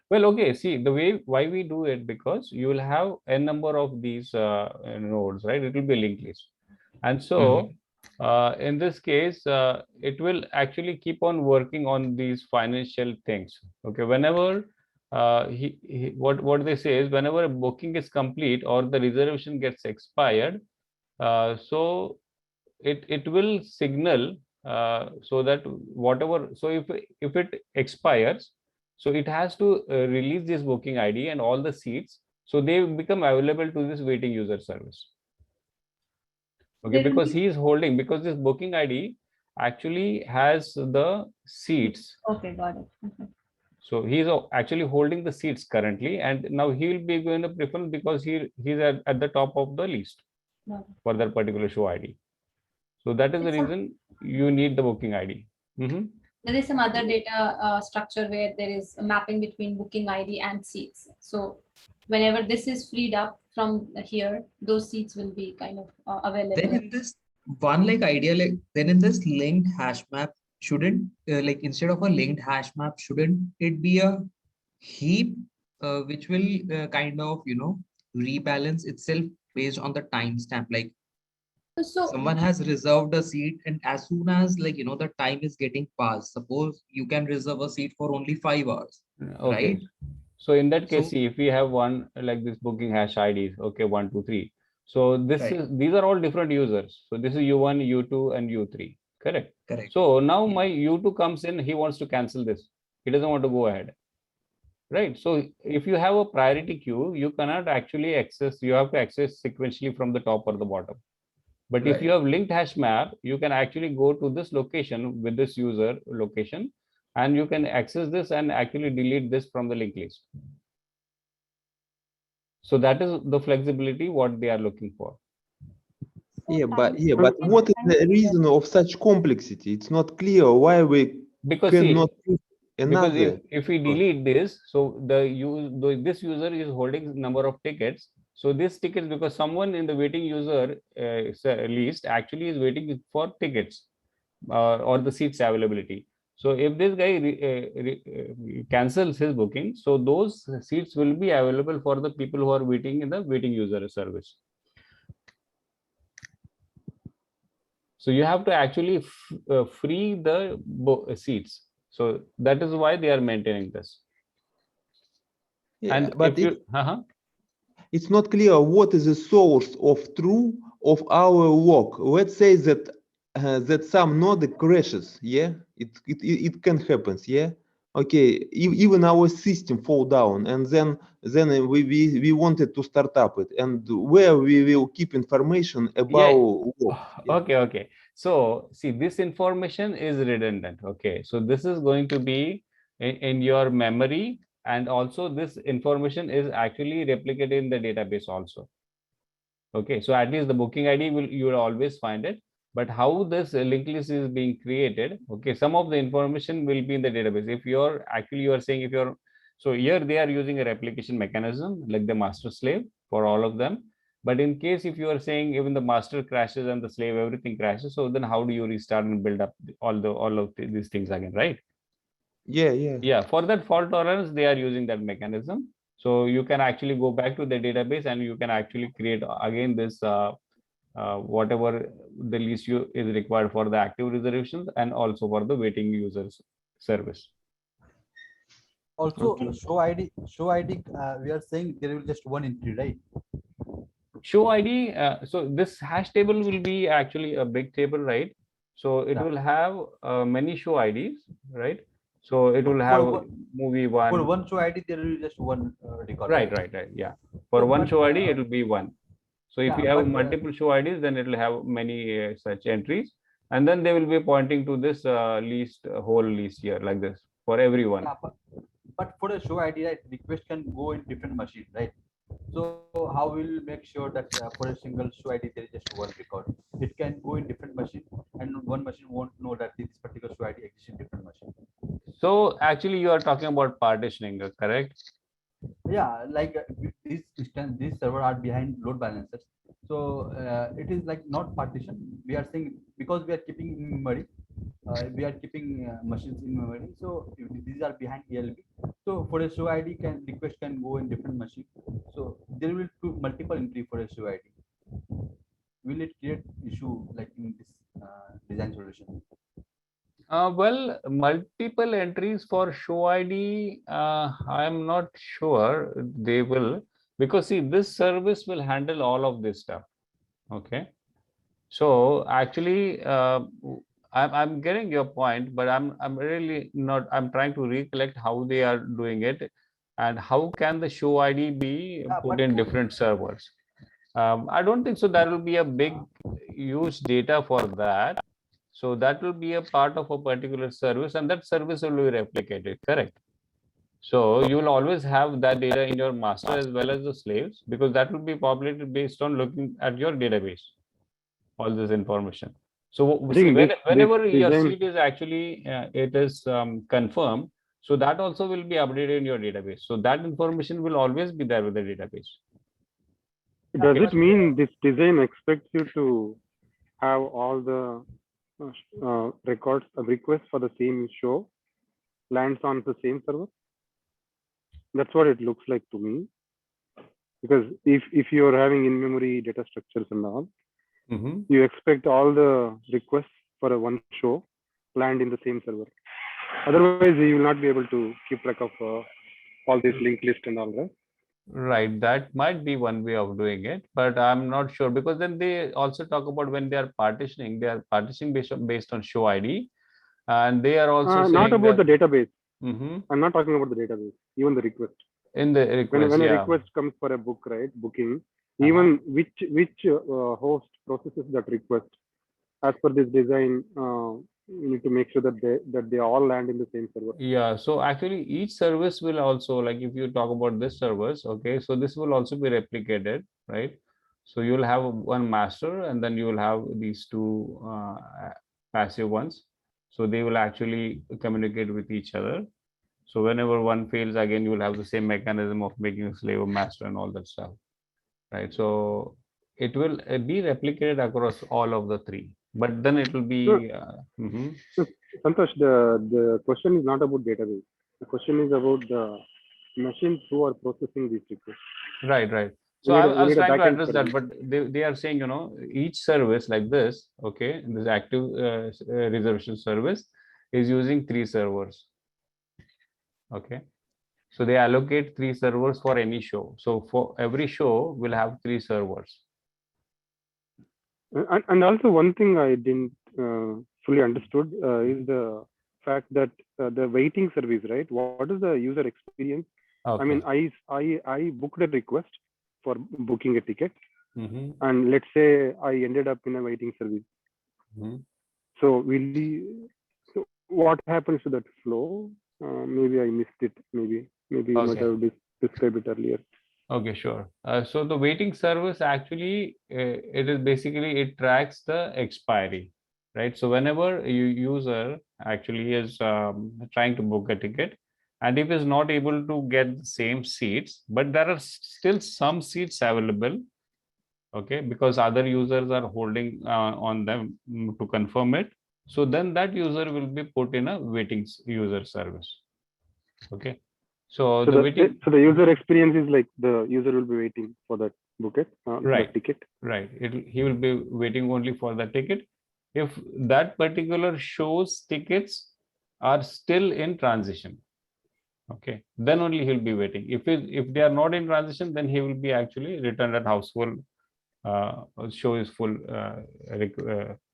[SPEAKER 1] Well, okay, see the way why we do it, because you will have a number of these nodes, right? It will be a linked list. And so in this case, it will actually keep on working on these financial things. Okay, whenever what they say is whenever a booking is complete or the reservation gets expired, so it will signal so that whatever, so if it expires, so it has to release this booking ID and all the seats, so they become available to this waiting user service. Okay,
[SPEAKER 2] There will
[SPEAKER 1] because
[SPEAKER 2] be-
[SPEAKER 1] he is holding, because this booking ID actually has the seats.
[SPEAKER 2] Okay, got it. Okay.
[SPEAKER 1] So he is actually holding the seats currently, and now he will be going to prefer because he's at the top of the list
[SPEAKER 2] Got it.
[SPEAKER 1] for that particular show ID. So that is the
[SPEAKER 2] It's a-
[SPEAKER 1] reason you need the booking ID.
[SPEAKER 2] There is some other data structure where there is a mapping between booking ID and seats. So whenever this is freed up from here, those seats will be kind of available.
[SPEAKER 13] Then in this one like idea, like then in this linked hash map, shouldn't like instead of a linked hash map, shouldn't it be a heap which will kind of rebalance itself based on the timestamp? Like
[SPEAKER 2] So
[SPEAKER 13] someone has reserved a seat, and as soon as the time is getting passed, suppose you can reserve a seat for only 5 hours,
[SPEAKER 1] Okay.
[SPEAKER 13] right?
[SPEAKER 1] So in that case,
[SPEAKER 13] So-
[SPEAKER 1] see, if we have one like this booking hash IDs, okay, 1, 2, 3. So this
[SPEAKER 13] Right.
[SPEAKER 1] is, these are all different users. So this is U1, U2, and U3. Correct.
[SPEAKER 13] Correct.
[SPEAKER 1] So now my U2 comes in, he wants to cancel this. He doesn't want to go ahead. Right. So if you have a priority queue, you cannot actually access, you have to access sequentially from the top or the bottom. But if you
[SPEAKER 13] Right.
[SPEAKER 1] have linked hash map, you can actually go to this location with this user location, and you can access this and actually delete this from the linked list. So that is the flexibility what they are looking for.
[SPEAKER 9] Yeah, but what is the reason of such complexity? It's not clear why we
[SPEAKER 1] Because
[SPEAKER 9] cannot
[SPEAKER 1] see,
[SPEAKER 9] use
[SPEAKER 1] because
[SPEAKER 9] another.
[SPEAKER 1] if we delete this, so this user is holding number of tickets. So this tickets, because someone in the waiting user list actually is waiting for tickets or the seats availability. So if this guy cancels his booking, so those seats will be available for the people who are waiting in the waiting user service. So you have to actually free the seats. So that is why they are maintaining this.
[SPEAKER 9] Yeah,
[SPEAKER 1] And
[SPEAKER 9] but
[SPEAKER 1] if you,
[SPEAKER 9] it's not clear what is the source of true of our work. Let's say that that some node crashes. Yeah, it can happen. Yeah. Okay, even our system fall down, and then we wanted to start up it, and where we will keep information about work. Yeah.
[SPEAKER 1] Okay. So see, this information is redundant. Okay, so this is going to be in your memory, and also this information is actually replicated in the database also. Okay, so at least the booking ID you will always find it, but how this linked list is being created, okay, some of the information will be in the database. If you're actually, you are saying if you're, so here they are using a replication mechanism like the master slave for all of them. But in case if you are saying even the master crashes and the slave, everything crashes, so then how do you restart and build up all of these things again, right? Yeah, for that fault tolerance, they are using that mechanism. So you can actually go back to the database and you can actually create again this whatever the list is required for the active reservations and also for the waiting users service.
[SPEAKER 8] Also, show ID, we are saying there will just one entry, right?
[SPEAKER 1] Show ID, so this hash table will be actually a big table, right? So it will have many show IDs, right? So it will have movie one.
[SPEAKER 8] For one show ID, there will be just one record.
[SPEAKER 1] Right. Yeah. For one show ID, it will be one. So if you have multiple show IDs, then it will have many such entries, and then they will be pointing to this list, whole list here like this for everyone.
[SPEAKER 8] But for the show ID, right, request can go in different machines, right? So how will make sure that for a single show ID there is just one record? It can go in different machine, and one machine won't know that this particular show ID exists in different machine.
[SPEAKER 1] So actually, you are talking about partitioning, correct?
[SPEAKER 8] Yeah, like these instance, these server are behind load balancers. So it is like not partition. We are saying because we are keeping in memory, we are keeping machines in memory. So these are behind ELB. So for a show ID, can request can go in different machine. So there will be multiple entry for a show ID. Will it create issue like in this design solution?
[SPEAKER 1] Well, multiple entries for show ID, I'm not sure they will, because see, this service will handle all of this stuff. Okay. So actually, I'm getting your point, but I'm really not. I'm trying to recollect how they are doing it, and how can the show ID be put in different servers. I don't think so. There will be a big, huge data for that. So that will be a part of a particular service, and that service will be replicated. Correct. So you will always have that data in your master as well as the slaves, because that will be populated based on looking at your database, all this information. So
[SPEAKER 10] I
[SPEAKER 1] see,
[SPEAKER 10] think
[SPEAKER 1] whenever
[SPEAKER 10] this
[SPEAKER 1] your
[SPEAKER 10] design,
[SPEAKER 1] seat is actually it is confirmed, so that also will be updated in your database. So that information will always be there with the database.
[SPEAKER 10] does it mean this design expects you to have all the records of requests for the same show lands on the same server? That's what it looks like to me. Because if you're having in-memory data structures and all, you expect all the requests for a one show land in the same server. Otherwise, you will not be able to keep track of all these linked list and all, right?
[SPEAKER 1] Right, that might be one way of doing it, but I'm not sure, because then they also talk about when they are partitioning based on show ID, and they are also
[SPEAKER 10] Not
[SPEAKER 1] saying
[SPEAKER 10] about
[SPEAKER 1] that,
[SPEAKER 10] the database.
[SPEAKER 1] Mhm.
[SPEAKER 10] I'm not talking about the database, even the request.
[SPEAKER 1] In the request,
[SPEAKER 10] When a
[SPEAKER 1] yeah.
[SPEAKER 10] request comes for a book, right, booking, even which host processes that request, as per this design, you need to make sure that they all land in the same server.
[SPEAKER 1] Yeah, so actually each service will also, like if you talk about this service, okay, so this will also be replicated, right? So you'll have one master, and then you will have these two passive ones. So they will actually communicate with each other. So whenever one fails, again, you will have the same mechanism of making a slave a master and all that stuff, right? So it will be replicated across all of the three, but then it will be.
[SPEAKER 10] Santosh, the question is not about database. The question is about the machines who are processing these requests.
[SPEAKER 1] Right. So
[SPEAKER 10] We
[SPEAKER 1] I was
[SPEAKER 10] need a
[SPEAKER 1] trying to
[SPEAKER 10] backend
[SPEAKER 1] address
[SPEAKER 10] for
[SPEAKER 1] that,
[SPEAKER 10] this.
[SPEAKER 1] but they are saying, each service like this, okay, this active reservation service is using 3 servers. Okay. So they allocate 3 servers for any show. So for every show, we'll have 3 servers.
[SPEAKER 10] And also one thing I didn't fully understood is the fact that the waiting service, right? What is the user experience?
[SPEAKER 1] Okay.
[SPEAKER 10] I mean, I booked a request for booking a ticket,
[SPEAKER 1] Mhm.
[SPEAKER 10] and let's say I ended up in a waiting service. So so what happens to that flow? Maybe I missed it. Maybe you might
[SPEAKER 1] Okay.
[SPEAKER 10] have described it earlier.
[SPEAKER 1] Okay, sure. So the waiting service actually, it tracks the expiry, right? So whenever user actually is trying to book a ticket, and if is not able to get the same seats, but there are still some seats available, okay, because other users are holding on them to confirm it. So then that user will be put in a waiting user service. Okay. So the waiting.
[SPEAKER 10] So the user experience is like the user will be waiting for that bucket,
[SPEAKER 1] Right.
[SPEAKER 10] that ticket.
[SPEAKER 1] Right. He will be waiting only for the ticket. If that particular show's tickets are still in transition, okay, then only he'll be waiting. If they are not in transition, then he will be actually returned at household. Show is full.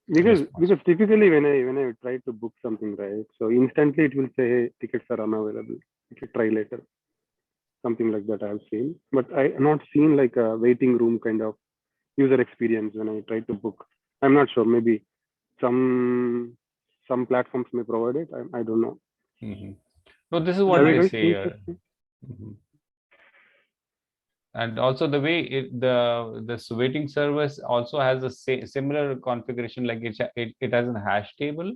[SPEAKER 10] Because typically when I try to book something, right, so instantly it will say, hey, tickets are unavailable. You can try later. Something like that I have seen, but I have not seen like a waiting room kind of user experience when I try to book. I'm not sure. Maybe some platforms may provide it. I don't know.
[SPEAKER 1] No, this is what they say here. And also the way this waiting service also has a similar configuration, like it has a hash table.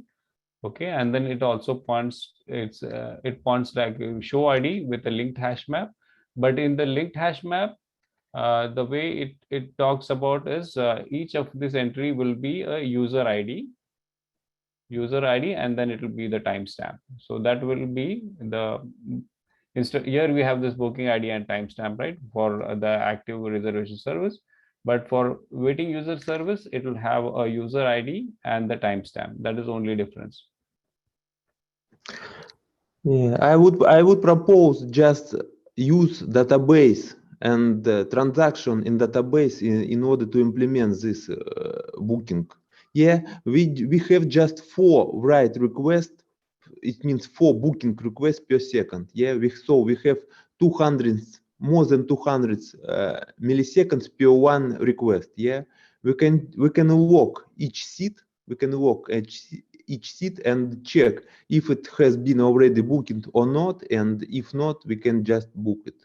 [SPEAKER 1] Okay, and then it also points, it points like show ID with a linked hash map. But in the linked hash map, the way it talks about is each of this entry will be a user ID, and then it will be the timestamp. So that will be the instead here we have this booking ID and timestamp, right, for the active reservation service. But for waiting user service, it will have a user ID and the timestamp. That is only difference.
[SPEAKER 9] Yeah, I would propose just use database and transaction in database in order to implement this booking. Yeah, we have just 4 write requests. It means 4 booking requests per second. Yeah, we have 200, more than 200 milliseconds per one request. Yeah, we can lock each seat. We can lock each seat and check if it has been already booked or not, and if not, we can just book it.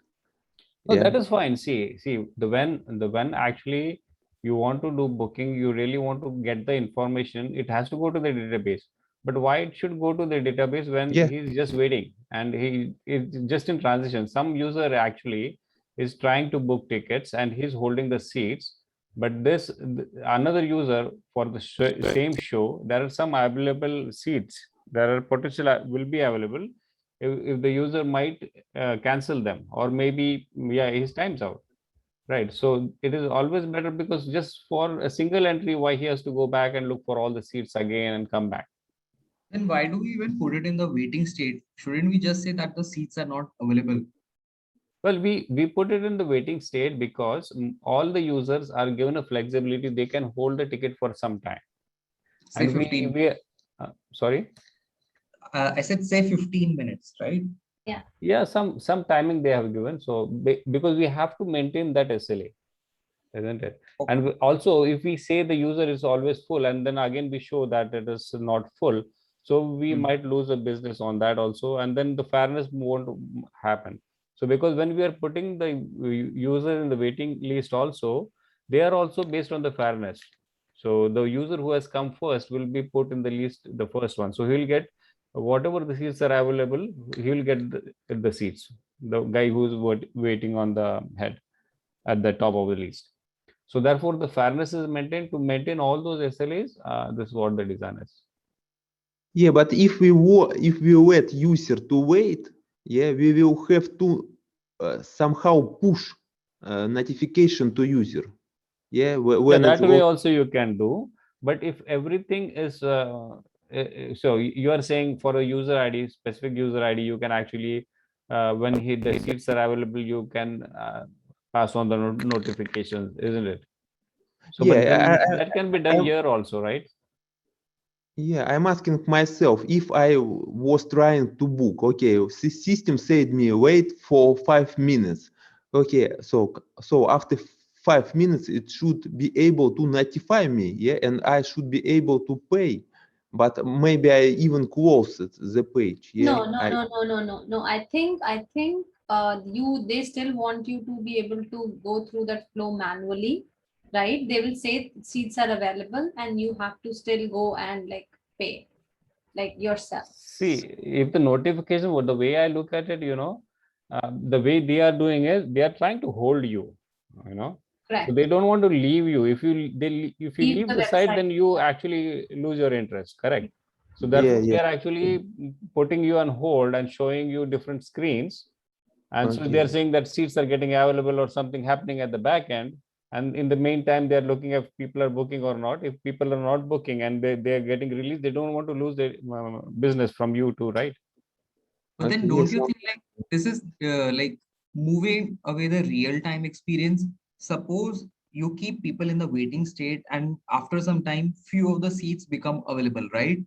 [SPEAKER 1] No, that is fine. See, when actually you want to do booking, you really want to get the information, it has to go to the database. But why it should go to the database when he's just waiting and he is just in transition? Some user actually is trying to book tickets and he's holding the seats. But this another user for the same show, there are some available seats. There are potential will be available. If the user might cancel them, or maybe his time's out, right? So it is always better, because just for a single entry, why he has to go back and look for all the seats again and come back?
[SPEAKER 13] Then why do we even put it in the waiting state? Shouldn't we just say that the seats are not available?
[SPEAKER 1] Well, we put it in the waiting state because all the users are given a flexibility. They can hold the ticket for some time.
[SPEAKER 13] Say
[SPEAKER 1] And
[SPEAKER 13] 15.
[SPEAKER 1] Sorry?
[SPEAKER 13] I said say 15 minutes, right?
[SPEAKER 1] Yeah, some timing they have given. So because we have to maintain that SLA, isn't it?
[SPEAKER 13] Okay.
[SPEAKER 1] And also, if we say the user is always full, and then again we show that it is not full, so we might lose a business on that also, and then the fairness won't happen. So because when we are putting the user in the waiting list also, they are also based on the fairness. So the user who has come first will be put in the list, the first one. So he will get whatever the seats are available, he will get the seats. The guy who's waiting on the head at the top of the list. So therefore, the fairness is maintained. To maintain all those SLAs, this is what the design is.
[SPEAKER 9] Yeah, but if we let user to wait, yeah, we will have to somehow push notification to user. Yeah, when
[SPEAKER 1] that way also you can do. But if everything is so you are saying for a user ID, specific user ID, you can actually when the seats are available, you can pass on the notifications, isn't it? So, but then that can be done here also, right?
[SPEAKER 9] Yeah, I'm asking myself, if I was trying to book, okay, the system said me wait for 5 minutes. Okay, so after 5 minutes, it should be able to notify me, yeah, and I should be able to pay. But maybe I even closed the page. Yeah,
[SPEAKER 2] No. I think they still want you to be able to go through that flow manually, right? They will say seats are available and you have to still go and like pay like yourself.
[SPEAKER 1] See, if the notification, the way I look at it, the way they are doing is they are trying to hold you,
[SPEAKER 2] Correct.
[SPEAKER 1] So they don't want to leave you. If you leave the site, then you actually lose your interest. Correct. So therefore, they are actually putting you on hold and showing you different screens. And so they are saying that seats are getting available or something happening at the back end. And in the meantime, they are looking if people are booking or not. If people are not booking and they are getting released, they don't want to lose their business from you too, right?
[SPEAKER 13] But then don't you think like this is like moving away the real time experience? Suppose you keep people in the waiting state and after some time, few of the seats become available, right?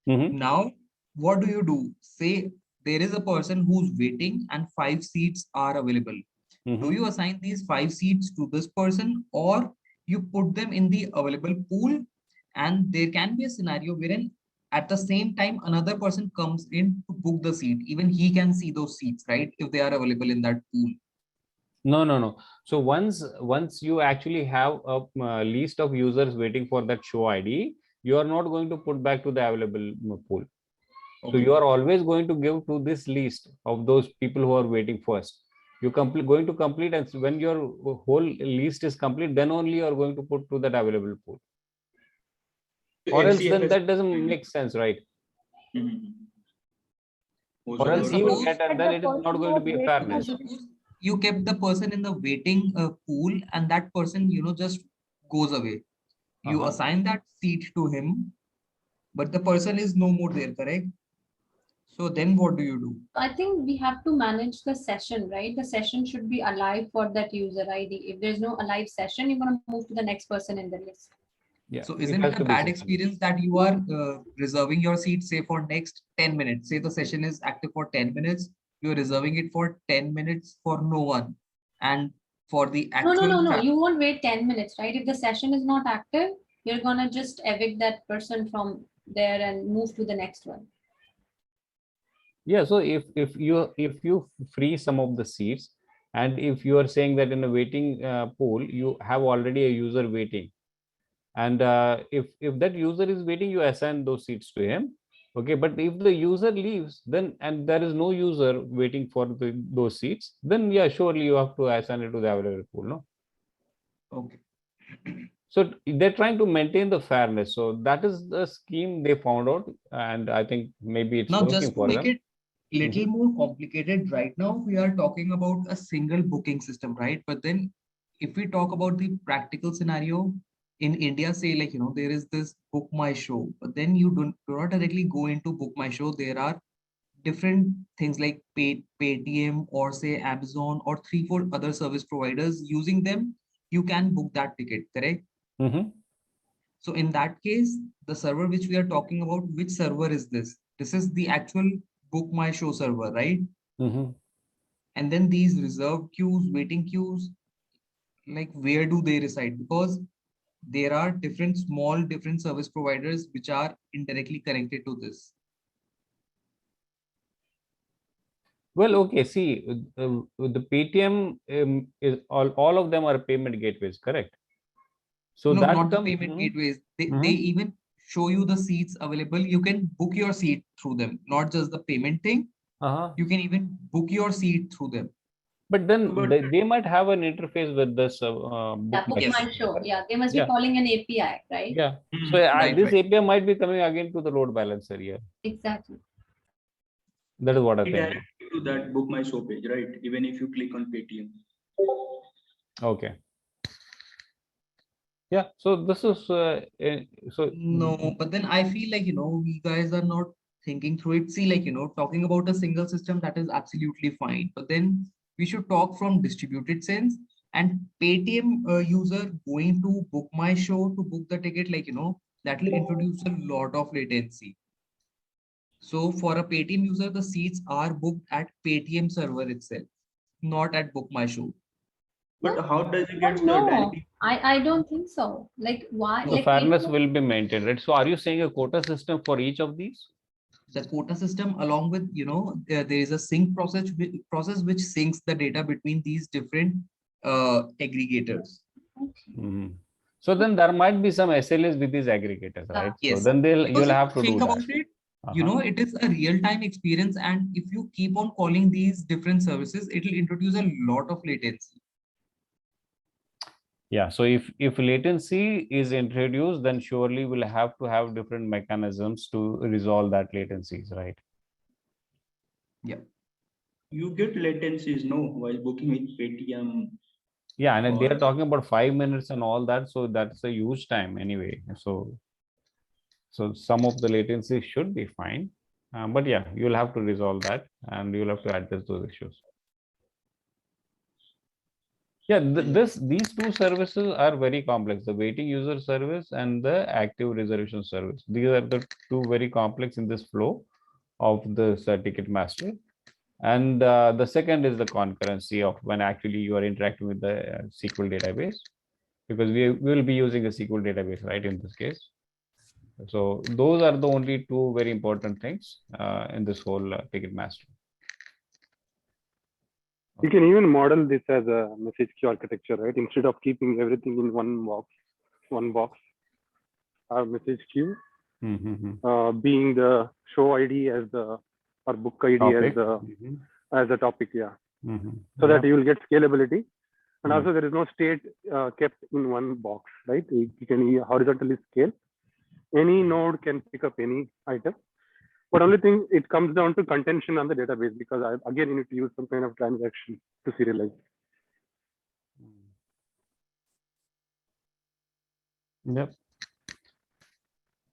[SPEAKER 13] Now, what do? Say there is a person who's waiting and 5 seats are available. Do you assign these 5 seats to this person, or you put them in the available pool? And there can be a scenario wherein at the same time another person comes in to book the seat. Even he can see those seats, right? If they are available in that pool.
[SPEAKER 1] No. So once you actually have a list of users waiting for that show ID, you are not going to put back to the available pool. So
[SPEAKER 13] Okay.
[SPEAKER 1] you are always going to give to this list of those people who are waiting first. You going to complete, and when your whole list is complete, then only you are going to put to that available pool. Or else then that doesn't make sense, right? Or else he will get, and then it is not going to be a fairness.
[SPEAKER 13] Suppose you kept the person in the waiting pool, and that person, just goes away. You assign that seat to him, but the person is no more there, correct? So then what do you do?
[SPEAKER 2] I think we have to manage the session, right? The session should be alive for that user ID. If there's no alive session, you're going to move to the next person in the list.
[SPEAKER 1] Yeah.
[SPEAKER 13] So isn't it a bad experience that you are reserving your seat, say, for next 10 minutes? Say the session is active for 10 minutes. You're reserving it for 10 minutes for no one. And for the actual...
[SPEAKER 2] No. You won't wait 10 minutes, right? If the session is not active, you're going to just evict that person from there and move to the next one.
[SPEAKER 1] Yeah, so if you free some of the seats, and if you are saying that in a waiting pool you have already a user waiting, and if that user is waiting, you assign those seats to him. Okay, but if the user leaves, then and there is no user waiting for those seats, then yeah, surely you have to assign it to the available pool, no?
[SPEAKER 13] Okay.
[SPEAKER 1] So they're trying to maintain the fairness. So that is the scheme they found out, and I think maybe it's
[SPEAKER 13] Now,
[SPEAKER 1] working
[SPEAKER 13] just to
[SPEAKER 1] for
[SPEAKER 13] make
[SPEAKER 1] them.
[SPEAKER 13] it little more complicated, right now we are talking about a single booking system, right? But then if we talk about the practical scenario in India, say like, there is this Book My Show, but then you do not directly go into Book My Show. There are different things like Paytm or say Amazon or 3-4 other service providers. Using them, you can book that ticket, correct? So in that case, the server which we are talking about, which server is this? This is the actual Book My Show server, right? And then these reserved queues, waiting queues, like where do they reside? Because there are different service providers which are indirectly connected to this.
[SPEAKER 1] Well, okay, see, the Paytm is all of them are payment gateways, correct? So
[SPEAKER 13] no,
[SPEAKER 1] that
[SPEAKER 13] not the payment gateways. They even show you the seats available. You can book your seat through them, not just the payment thing. You can even book your seat through them.
[SPEAKER 1] But then they might have an interface with this
[SPEAKER 2] Book My Show. Yeah, they must be calling an API, right?
[SPEAKER 1] Yeah. So this API might be coming again to the load balancer here.
[SPEAKER 2] Exactly.
[SPEAKER 1] That is what I think.
[SPEAKER 4] Direct to that Book My Show page, right? Even if you click on Paytm.
[SPEAKER 1] Okay. Yeah. So this is so
[SPEAKER 13] no, but then I feel like we guys are not thinking through it. See, like talking about a single system, that is absolutely fine. But then we should talk from distributed sense. And Paytm user going to Book My Show to book the ticket, like that will introduce a lot of latency. So for a Paytm user, the seats are booked at Paytm server itself, not at Book My Show.
[SPEAKER 4] But how does it get
[SPEAKER 2] no, I don't think so. Like why?
[SPEAKER 1] So fairness will be maintained, right? So are you saying a quota system for each of these?
[SPEAKER 13] The quota system, along with there is a sync process which syncs the data between these different aggregators.
[SPEAKER 1] So then there might be some SLAs with these aggregators, right?
[SPEAKER 13] Yes.
[SPEAKER 1] So then you'll have to
[SPEAKER 13] think
[SPEAKER 1] do
[SPEAKER 13] about
[SPEAKER 1] that.
[SPEAKER 13] it. It is a real-time experience, and if you keep on calling these different services, it will introduce a lot of latency.
[SPEAKER 1] Yeah, so if latency is introduced, then surely we'll have to have different mechanisms to resolve that latencies, right?
[SPEAKER 13] Yeah.
[SPEAKER 4] You get latencies, no, while booking with Paytm.
[SPEAKER 1] Yeah, and they are talking about 5 minutes and all that, so that's a huge time anyway. So some of the latency should be fine, but yeah, you'll have to resolve that, and you'll have to address those issues. Yeah, these two services are very complex, the waiting user service and the active reservation service. These are the two very complex in this flow of this Ticketmaster. And the second is the concurrency of when actually you are interacting with the SQL database, because we will be using a SQL database, right, in this case. So those are the only two very important things in this whole Ticketmaster.
[SPEAKER 10] You can even model this as a message queue architecture, right? Instead of keeping everything in one box, have message queue being the show ID as the or book ID
[SPEAKER 1] Topic.
[SPEAKER 10] as the topic, yeah. So
[SPEAKER 1] Yeah.
[SPEAKER 10] that you will get scalability, and also there is no state kept in one box, right? You can horizontally scale. Any node can pick up any item, but only thing it comes down to contention on the database, because again you need to use some kind of transaction to serialize.
[SPEAKER 1] Yep.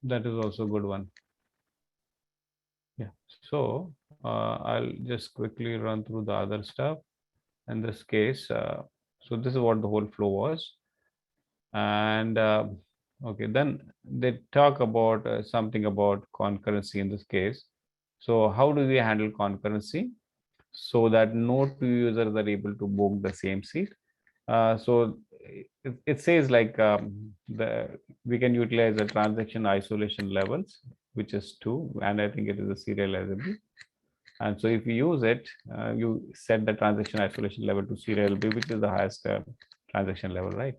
[SPEAKER 1] That is also a good one. Yeah. So I'll just quickly run through the other stuff. In this case, so this is what the whole flow was. And okay, then they talk about something about concurrency in this case. So how do we handle concurrency so that no two users are able to book the same seat? So it says like we can utilize the transaction isolation levels, which is 2, and I think it is a serializable. And so if you use it, you set the transaction isolation level to serializable, which is the highest transaction level, right?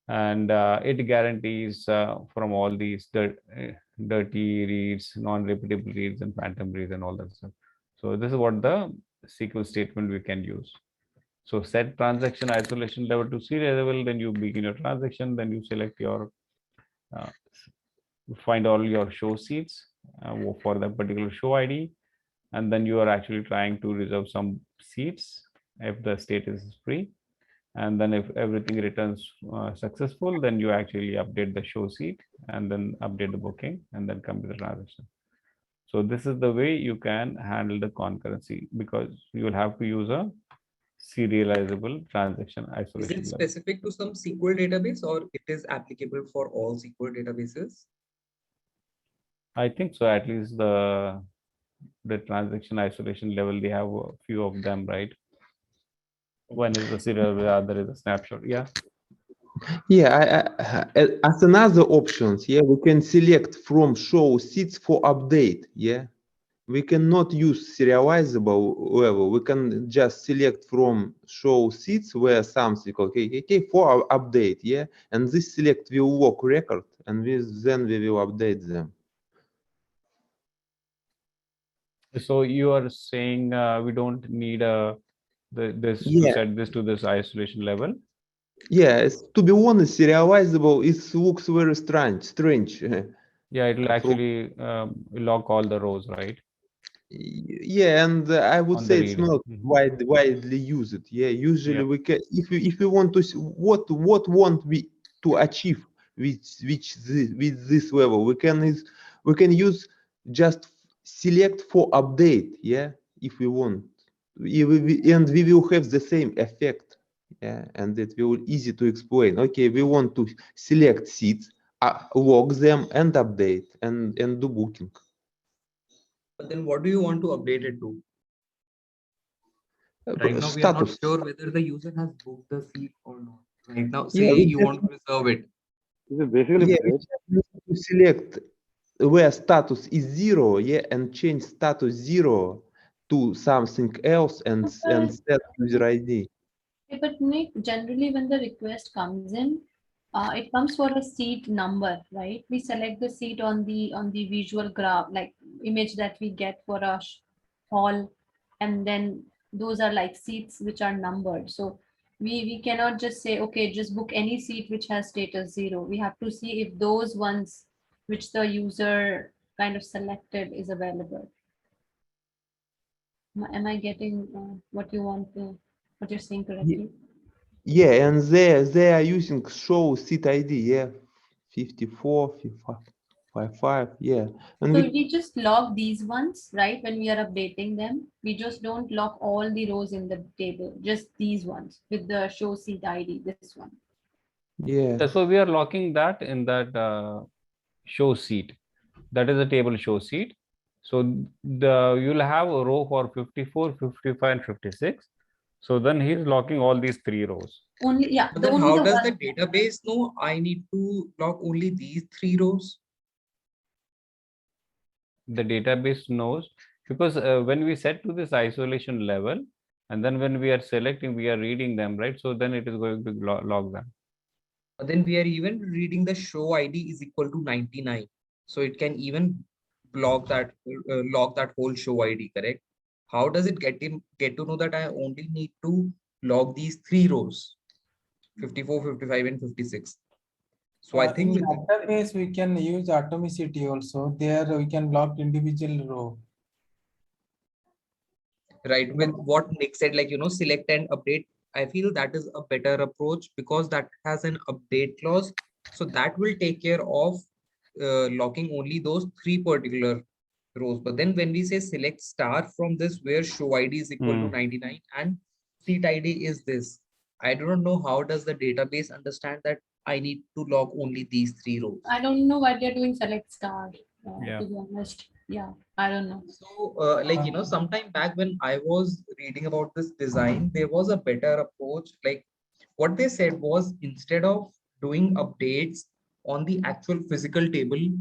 [SPEAKER 1] And it guarantees from all these dirty reads, non-repeatable reads, and phantom reads, and all that stuff. So this is what the SQL statement we can use. So set transaction isolation level to serializable, then you begin your transaction, then you select your, find all your show seats for that particular show ID, and then you are actually trying to reserve some seats if the state is free. And then if everything returns successful, then you actually update the show seat and then update the booking and then come to the transaction. So this is the way you can handle the concurrency, because you will have to use a serializable transaction
[SPEAKER 13] Is
[SPEAKER 1] isolation
[SPEAKER 13] it
[SPEAKER 1] level.
[SPEAKER 13] specific to some SQL database, or it is applicable for all SQL databases?
[SPEAKER 1] I think so. At least the transaction isolation level, they have a few of them, right? One is the serial, the other is a snapshot. Yeah.
[SPEAKER 9] Yeah, as another options, yeah, we can select from show seats for update, yeah. We cannot use serializable level. We can just select from show seats where something okay for update, yeah, and this select will lock record, and then we will update them.
[SPEAKER 1] So you are saying we don't need this to
[SPEAKER 9] Yeah.
[SPEAKER 1] set this to this isolation level?
[SPEAKER 9] Yeah, to be honest, serializable it looks very strange.
[SPEAKER 1] Yeah, it will actually lock all the rows, right?
[SPEAKER 9] Yeah, and I would
[SPEAKER 1] On
[SPEAKER 9] say
[SPEAKER 1] the
[SPEAKER 9] it's
[SPEAKER 1] read.
[SPEAKER 9] not widely used. Yeah, usually
[SPEAKER 1] Yeah.
[SPEAKER 9] we can if we want to what want we to achieve with this level, we can use just select for update. Yeah, if we want, and we will have the same effect. Yeah, and it will easy to explain. Okay, we want to select seats, log them, and update and do booking.
[SPEAKER 13] But then what do you want to update it to? Right now, we are not
[SPEAKER 9] Status.
[SPEAKER 13] sure whether the user has booked the seat or not. Right now,
[SPEAKER 9] Yeah,
[SPEAKER 13] say
[SPEAKER 9] we
[SPEAKER 13] you
[SPEAKER 9] just
[SPEAKER 13] want to reserve it.
[SPEAKER 10] Basically,
[SPEAKER 9] yeah, we just need to select where status is 0, yeah, and change status 0 to something else and set user ID.
[SPEAKER 2] Okay, but Nick, generally when the request comes in, it comes for a seat number, right? We select the seat on the visual graph, like image that we get for a hall, and then those are like seats which are numbered. So we cannot just say, okay, just book any seat which has status 0. We have to see if those ones which the user kind of selected is available. Am I getting what you want to, what you're saying correctly?
[SPEAKER 9] Yeah, and they are using show seat ID, yeah, 54, 55, yeah. And
[SPEAKER 2] So we just log these ones, right? When we are updating them, we just don't log all the rows in the table, just these ones with the show seat ID, this one.
[SPEAKER 9] yeah.
[SPEAKER 1] So we are locking that in that show seat. That is a table show seat. So you'll have a row for 54, 55, and 56. So then he's locking all these 3 rows.
[SPEAKER 2] Only, yeah.
[SPEAKER 13] But then how does the database know I need to lock only these 3 rows?
[SPEAKER 1] The database knows, because when we set to this isolation level, And then when we are selecting, we are reading them, right? So then it is going to log them.
[SPEAKER 13] But then we are even reading the show ID is equal to 99. So it can even log that whole show ID, correct? How does it get to know that I only need to log these 3 rows, 54, 55, and 56? So I think
[SPEAKER 14] in database we can use atomicity also. There we can block individual row.
[SPEAKER 13] Right, with what Nick said, like, select and update, I feel that is a better approach because that has an update clause. So that will take care of locking only those 3 particular rows. But then when we say select star from this, where show ID is equal to 99 and seat ID is this, I don't know how does the database understand that I need to log only these 3 rows.
[SPEAKER 2] I don't know what they're doing select star,
[SPEAKER 1] Yeah.
[SPEAKER 2] to be honest. Yeah, I don't know.
[SPEAKER 13] So sometime back when I was reading about this design, there was a better approach. Like what they said was, instead of doing updates on the actual physical table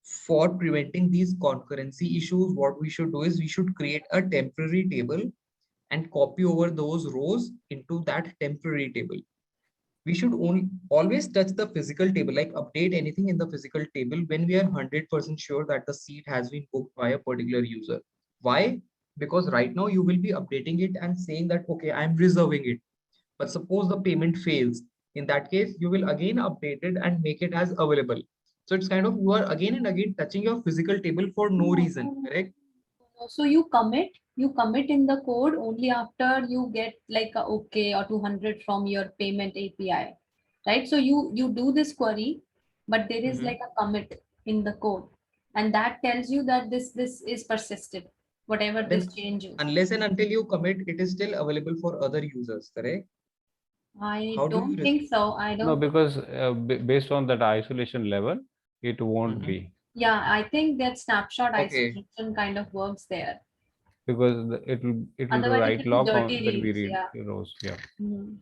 [SPEAKER 13] for preventing these concurrency issues, what we should do is we should create a temporary table and copy over those rows into that temporary table. We should always touch the physical table, like update anything in the physical table when we are 100% sure that the seat has been booked by a particular user. Why? Because right now you will be updating it and saying that, okay, I'm reserving it. But suppose the payment fails. In that case, you will again update it and make it as available. So it's kind of, you are again and again touching your physical table for no reason, correct?
[SPEAKER 2] So you commit in the code only after you get like a okay or 200 from your payment API, right? So you do this query, but there is like a commit in the code, and that tells you that this is persisted, whatever
[SPEAKER 13] Then
[SPEAKER 2] this change is.
[SPEAKER 13] unless and until you commit, it is still available for other users, correct?
[SPEAKER 2] I
[SPEAKER 13] How do
[SPEAKER 2] don't
[SPEAKER 13] you
[SPEAKER 2] think so. I don't.
[SPEAKER 1] No, because based on that isolation level, it won't be.
[SPEAKER 2] Yeah, I think that snapshot
[SPEAKER 13] Okay.
[SPEAKER 2] isolation kind of works there.
[SPEAKER 1] Because it will do
[SPEAKER 2] Otherwise,
[SPEAKER 1] right
[SPEAKER 2] it will
[SPEAKER 1] lock on
[SPEAKER 2] dirty
[SPEAKER 1] when we
[SPEAKER 2] reads,
[SPEAKER 1] read
[SPEAKER 2] yeah.
[SPEAKER 1] the rows. Yeah.
[SPEAKER 2] Mhm.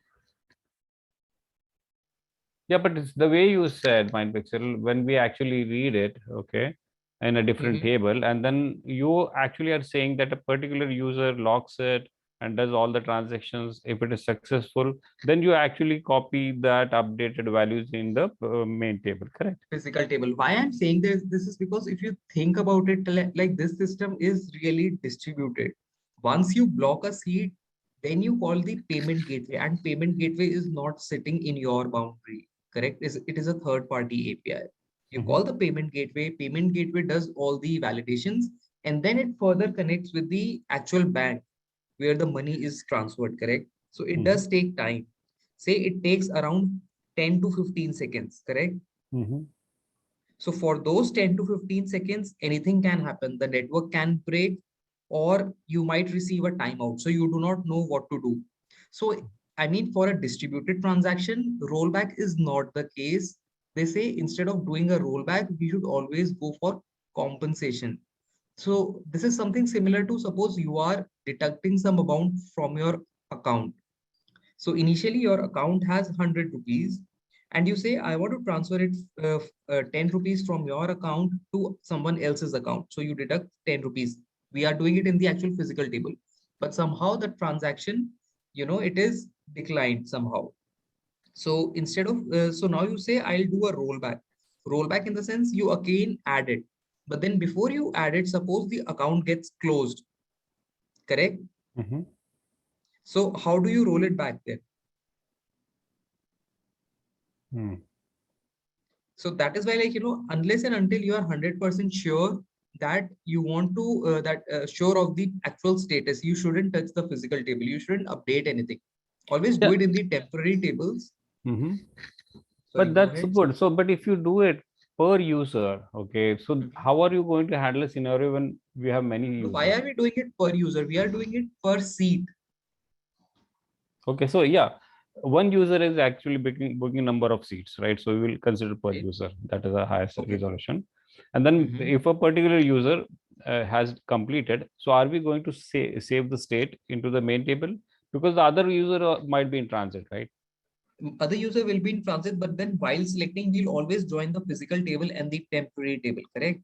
[SPEAKER 1] Yeah, but it's the way you said, MindPixel, when we actually read it, okay, in a different table, and then you actually are saying that a particular user locks it and does all the transactions. If it is successful, then you actually copy that updated values in the main table, correct?
[SPEAKER 13] Physical table. Why I'm saying this is because if you think about it, like this system is really distributed. Once you block a seat, then you call the payment gateway, and payment gateway is not sitting in your boundary, correct? It is a third party API. You call the payment gateway does all the validations, and then it further connects with the actual bank where the money is transferred, correct? So it does take time. Say it takes around 10 to 15 seconds, correct? So for those 10 to 15 seconds, anything can happen. The network can break, or you might receive a timeout. So you do not know what to do. So, I mean, for a distributed transaction, rollback is not the case. They say instead of doing a rollback, we should always go for compensation. So this is something similar to, suppose you are deducting some amount from your account. So initially your account has 100 rupees, and you say, I want to transfer it 10 rupees from your account to someone else's account. So you deduct 10 rupees. We are doing it in the actual physical table, but somehow the transaction, it is declined somehow. So instead of, so now you say, I'll do a rollback. Rollback in the sense you again add it. But then before you add it, suppose the account gets closed, correct? So how do you roll it back then? So that is why, like, unless and until you are 100% sure that you want to, sure of the actual status, you shouldn't touch the physical table. You shouldn't update anything. Always do it in the temporary tables.
[SPEAKER 1] But that's good. So, but if you do it per user, okay, so how are you going to handle a scenario when we have many users?
[SPEAKER 13] Why are we doing it per user? We are doing it per seat.
[SPEAKER 1] Okay, so yeah, one user is actually booking number of seats, right? So we will consider per user. That is the highest resolution. And then if a particular user has completed, so are we going to save the state into the main table? Because the other user might be in transit, right?
[SPEAKER 13] Other user will be in transit, but then while selecting, we'll always join the physical table and the temporary table, correct?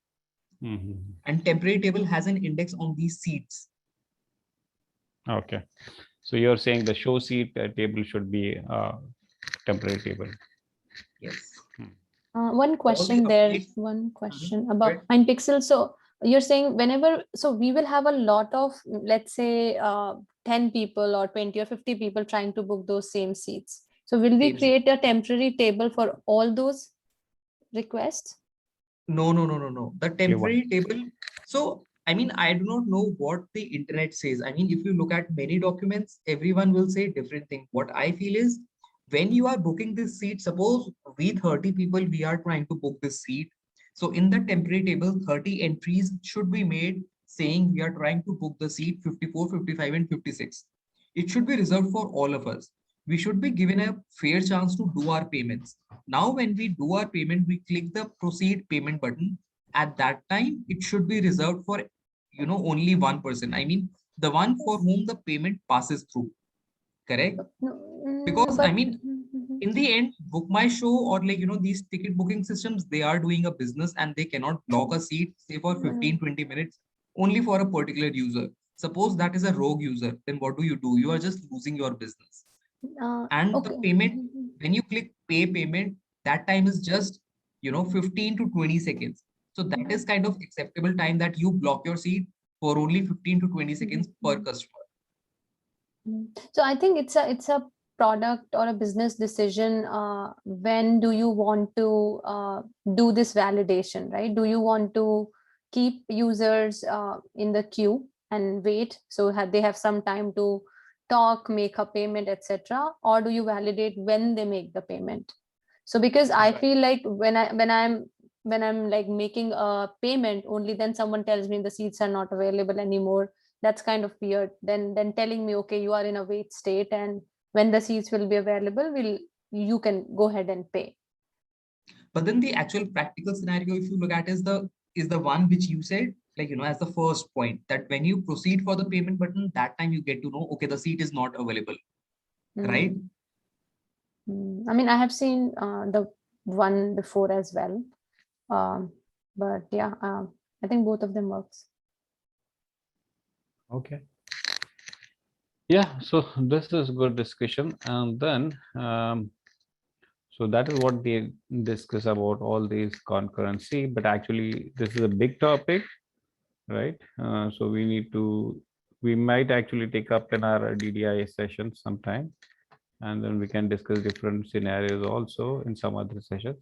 [SPEAKER 13] And temporary table has an index on these seats.
[SPEAKER 1] Okay. So you're saying the show seat table should be temporary table.
[SPEAKER 13] Yes.
[SPEAKER 2] One question there. One question about MindPixel. So you're saying whenever, so we will have a lot of, let's say, 10 people or 20 or 50 people trying to book those same seats. So will we create a temporary table for all those requests?
[SPEAKER 13] No. The temporary table. So, I mean, I do not know what the internet says. I mean, if you look at many documents, everyone will say different thing. What I feel is when you are booking this seat, suppose we 30 people, we are trying to book this seat. So in the temporary table, 30 entries should be made saying we are trying to book the seat 54, 55, and 56. It should be reserved for all of us. We should be given a fair chance to do our payments. Now, when we do our payment, we click the proceed payment button. At that time, it should be reserved for, only one person. I mean, the one for whom the payment passes through. Correct? Because I mean, in the end, Book My Show or these ticket booking systems, they are doing a business and they cannot block a seat, say for 15, 20 minutes, only for a particular user. Suppose that is a rogue user, then what do? You are just losing your business. And the payment, when you click pay payment, that time is just 15 to 20 seconds. So that is kind of acceptable time that you block your seat for only 15 to 20 seconds per customer.
[SPEAKER 2] So I think it's a product or a business decision. When do you want to do this validation, right? Do you want to keep users in the queue and wait, so they have some time to talk, make a payment, etc., or do you validate when they make the payment? So because I feel like when I'm like making a payment, only then someone tells me the seats are not available anymore. That's kind of weird. Then telling me, okay, you are in a wait state, and when the seats will be available, you can go ahead and pay.
[SPEAKER 13] But then the actual practical scenario, if you look at, is the one which you said, like, as the first point, that when you proceed for the payment button, that time you get to know, okay, the seat is not available, right?
[SPEAKER 2] I mean, I have seen the one before as well. But yeah, I think both of them works.
[SPEAKER 1] Okay. Yeah, so this is good discussion. And then, so that is what they discuss about all these concurrency, but actually this is a big topic, right? So we might actually take up in our DDI session sometime, and then we can discuss different scenarios also in some other sessions.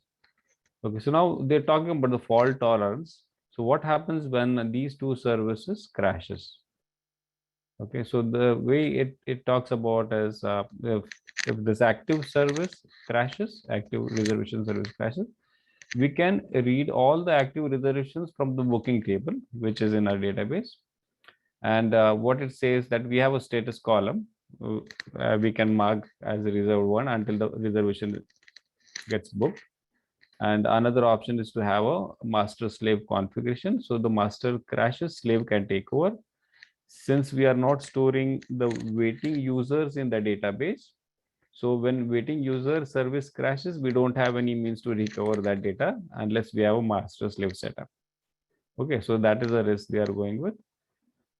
[SPEAKER 1] Okay, so now they're talking about the fault tolerance. So what happens when these two services crashes? Okay, so the way it talks about is if this active service crashes, active reservation service crashes, we can read all the active reservations from the booking table, which is in our database. And what it says that we have a status column. We can mark as a reserved one until the reservation gets booked. And another option is to have a master slave configuration. So the master crashes, slave can take over. Since we are not storing the waiting users in the database, so when waiting user service crashes, we don't have any means to recover that data unless we have a master slave setup. Okay, so that is a risk they are going with.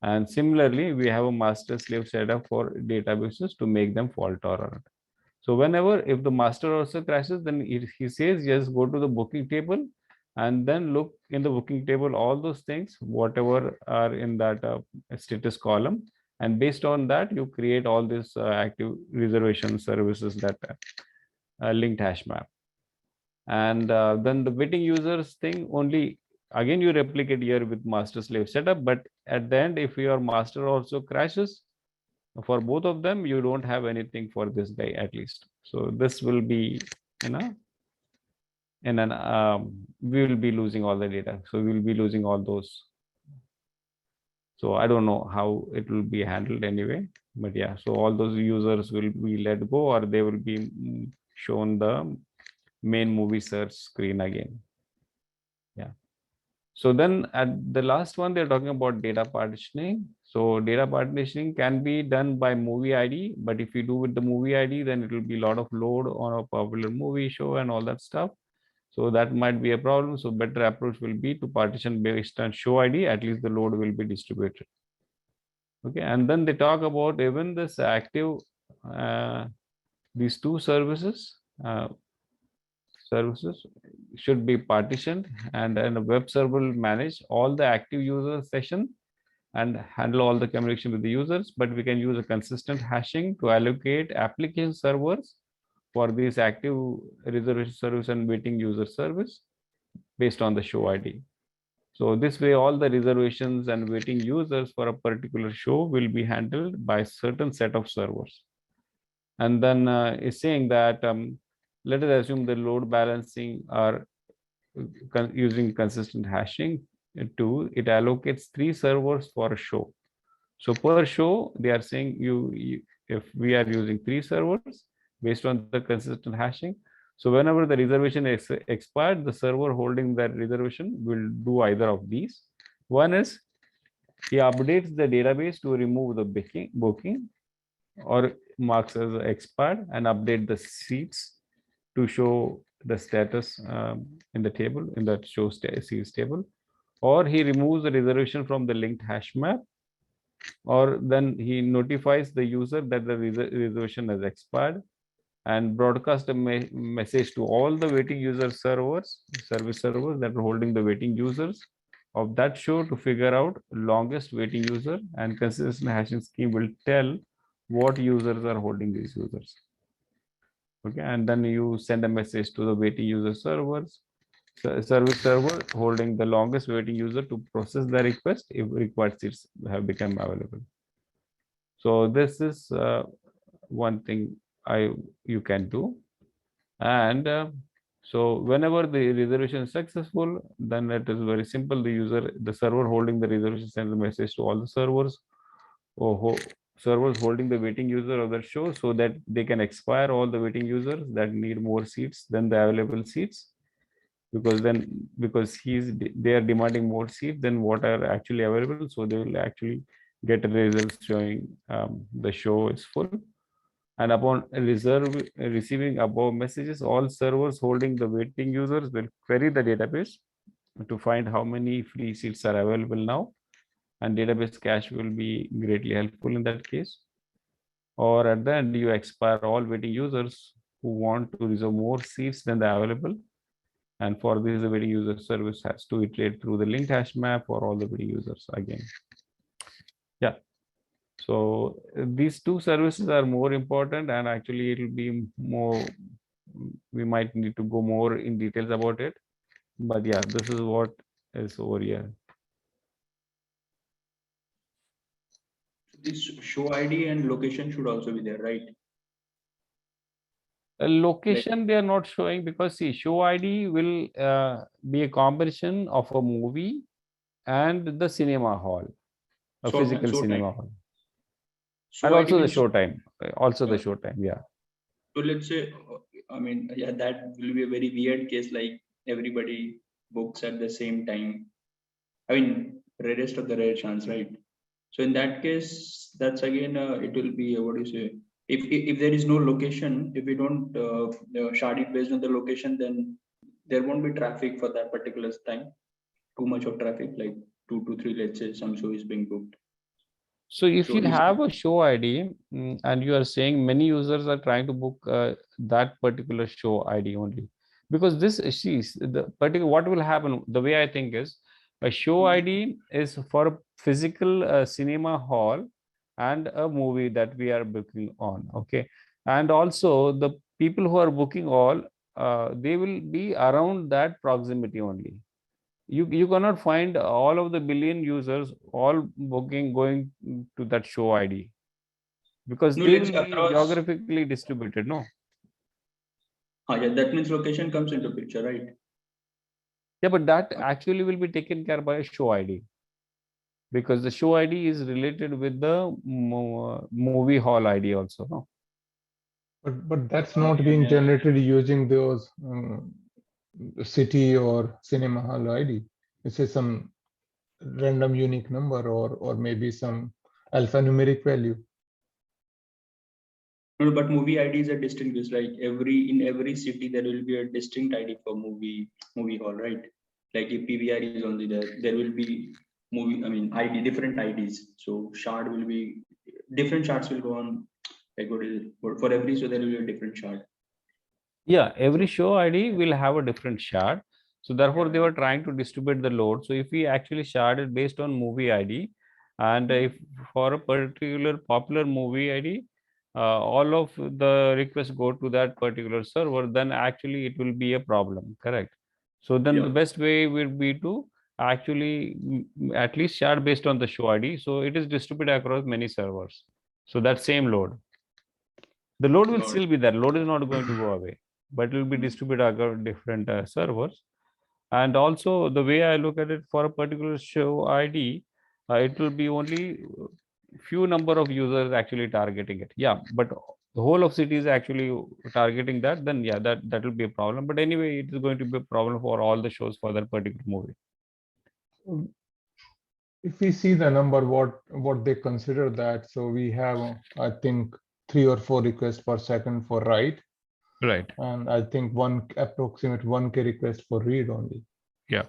[SPEAKER 1] And similarly, we have a master slave setup for databases to make them fault tolerant. So whenever, if the master also crashes, then he says, yes, go to the booking table and then look in the booking table, all those things, whatever are in that status column. And based on that, you create all these active reservation services that linked hash map. And then the waiting users thing only, again, you replicate here with master slave setup. But at the end, if your master also crashes, for both of them, you don't have anything for this guy at least. So this will be, we will be losing all the data. So we will be losing all those. So I don't know how it will be handled anyway, but yeah, so all those users will be let go, or they will be shown the main movie search screen again. Yeah. So then at the last one, they're talking about data partitioning. So data partitioning can be done by movie ID, but if you do with the movie ID, then it will be a lot of load on a popular movie show and all that stuff. So that might be a problem. So better approach will be to partition based on show ID, at least the load will be distributed. Okay, and then they talk about even this active, these two services should be partitioned, and then a web server will manage all the active user session and handle all the communication with the users, but we can use a consistent hashing to allocate application servers for these active reservation service and waiting user service based on the show ID. So this way, all the reservations and waiting users for a particular show will be handled by a certain set of servers. And then is saying that let us assume the load balancing are using consistent hashing tool. It allocates 3 servers for a show. So per show, they are saying if we are using 3 servers based on the consistent hashing. So whenever the reservation is expired, the server holding that reservation will do either of these. One is he updates the database to remove the booking or marks as expired and update the seats to show the status in the table, in that show seats table. Or he removes the reservation from the linked hash map, or then he notifies the user that the reservation has expired and broadcast a message to all the waiting user service servers that are holding the waiting users of that show to figure out longest waiting user, and consistent hashing scheme will tell what users are holding these users. Okay, and then you send a message to the waiting user service server holding the longest waiting user to process the request if required seats have become available. So this is one thing you can do. And so whenever the reservation is successful, then it is very simple. The server holding the reservation sends a message to all the servers or servers holding the waiting user of that show, so that they can expire all the waiting users that need more seats than the available seats, because they are demanding more seats than what are actually available, so they will actually get a result showing the show is full. And upon receiving above messages, all servers holding the waiting users will query the database to find how many free seats are available now, and database cache will be greatly helpful in that case. Or at the end, you expire all waiting users who want to reserve more seats than the available, and for this the waiting user service has to iterate through the linked hash map for all the waiting users again. Yeah, so these two services are more important, and actually it will be more, we might need to go more in details about it, but yeah, this is what is over here.
[SPEAKER 4] This show ID and location should also be there, right?
[SPEAKER 1] A location they are not showing, because see, show ID will be a combination of a movie and the cinema hall, a physical cinema hall, and also the show time, the show time. Yeah.
[SPEAKER 4] So let's say, I mean, yeah, that will be a very weird case, like everybody books at the same time. I mean, rarest of the rare chance, right? So in that case, that's again, it will be, what do you say? If there is no location, if we don't shard it based on the location, then there won't be traffic for that particular time. Too much of traffic, like 2 to 3, let's say some show is being booked.
[SPEAKER 1] So if you have a show ID and you are saying many users are trying to book that particular show ID only, because this is the particular, what will happen, the way I think is, a show ID is for a physical cinema hall and a movie that we are booking on. Okay, and also the people who are booking all, they will be around that proximity only. You cannot find all of the billion users all going to that show ID, because they will be geographically distributed. No.
[SPEAKER 4] Yeah, that means location comes into picture, right?
[SPEAKER 1] Yeah, but that actually will be taken care by a show ID, because the show ID is related with the movie hall ID also. No.
[SPEAKER 12] But that's not being generated using those city or cinema hall ID. This is some random unique number, or maybe some alphanumeric value.
[SPEAKER 4] No, but movie IDs are distinguished. Like in every city there will be a distinct ID for movie hall, right? Like if PVR is only there will be movie, I mean, ID, different IDs. So shard will be, different shards will go on, like what is it, for every, so there will be a different shard.
[SPEAKER 1] Yeah, every show ID will have a different shard. So therefore, they were trying to distribute the load. So if we actually shard it based on movie ID, and if for a particular popular movie ID, all of the requests go to that particular server, then actually it will be a problem, correct? So then the best way would be to actually at least shard based on the show ID. So it is distributed across many servers. So that same load. The load will still be there. Load is not going to go away, but it will be distributed across different servers. And also the way I look at it, for a particular show ID, it will be only few number of users actually targeting it. Yeah, but the whole of city is actually targeting that, then yeah, that will be a problem. But anyway, it is going to be a problem for all the shows for that particular movie.
[SPEAKER 12] If we see the number, what they consider that, so we have, I think, 3 or 4 requests per second for write.
[SPEAKER 1] Right.
[SPEAKER 12] And I think approximate 1K request for read only.
[SPEAKER 1] Yeah.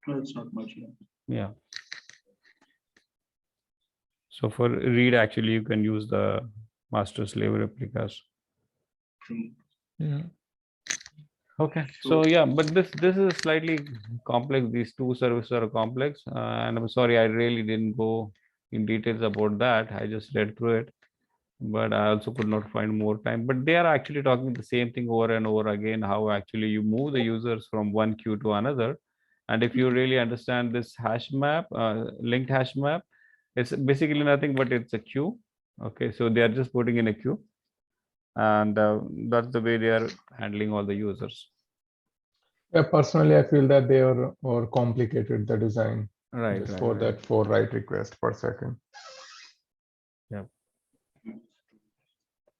[SPEAKER 4] No, it's not much.
[SPEAKER 1] Yeah. So for read, actually, you can use the master slave replicas.
[SPEAKER 12] Yeah.
[SPEAKER 1] Okay. So yeah, but this is slightly complex. These two services are complex, and I'm sorry, I really didn't go in details about that. I just read through it, but I also could not find more time. But they are actually talking the same thing over and over again, how actually you move the users from one queue to another. And if you really understand this hash map, linked hash map, it's basically nothing but it's a queue. Okay, so they are just putting in a queue, and that's the way they are handling all the users.
[SPEAKER 12] Yeah, personally, I feel that they are more complicated, the design.
[SPEAKER 1] Right.
[SPEAKER 12] Just
[SPEAKER 1] right,
[SPEAKER 12] for
[SPEAKER 1] right.
[SPEAKER 12] that 4 write requests per second.
[SPEAKER 1] Yeah.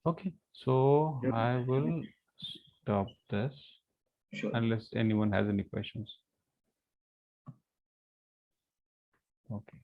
[SPEAKER 1] Okay, so I will stop this unless anyone has any questions. Okay.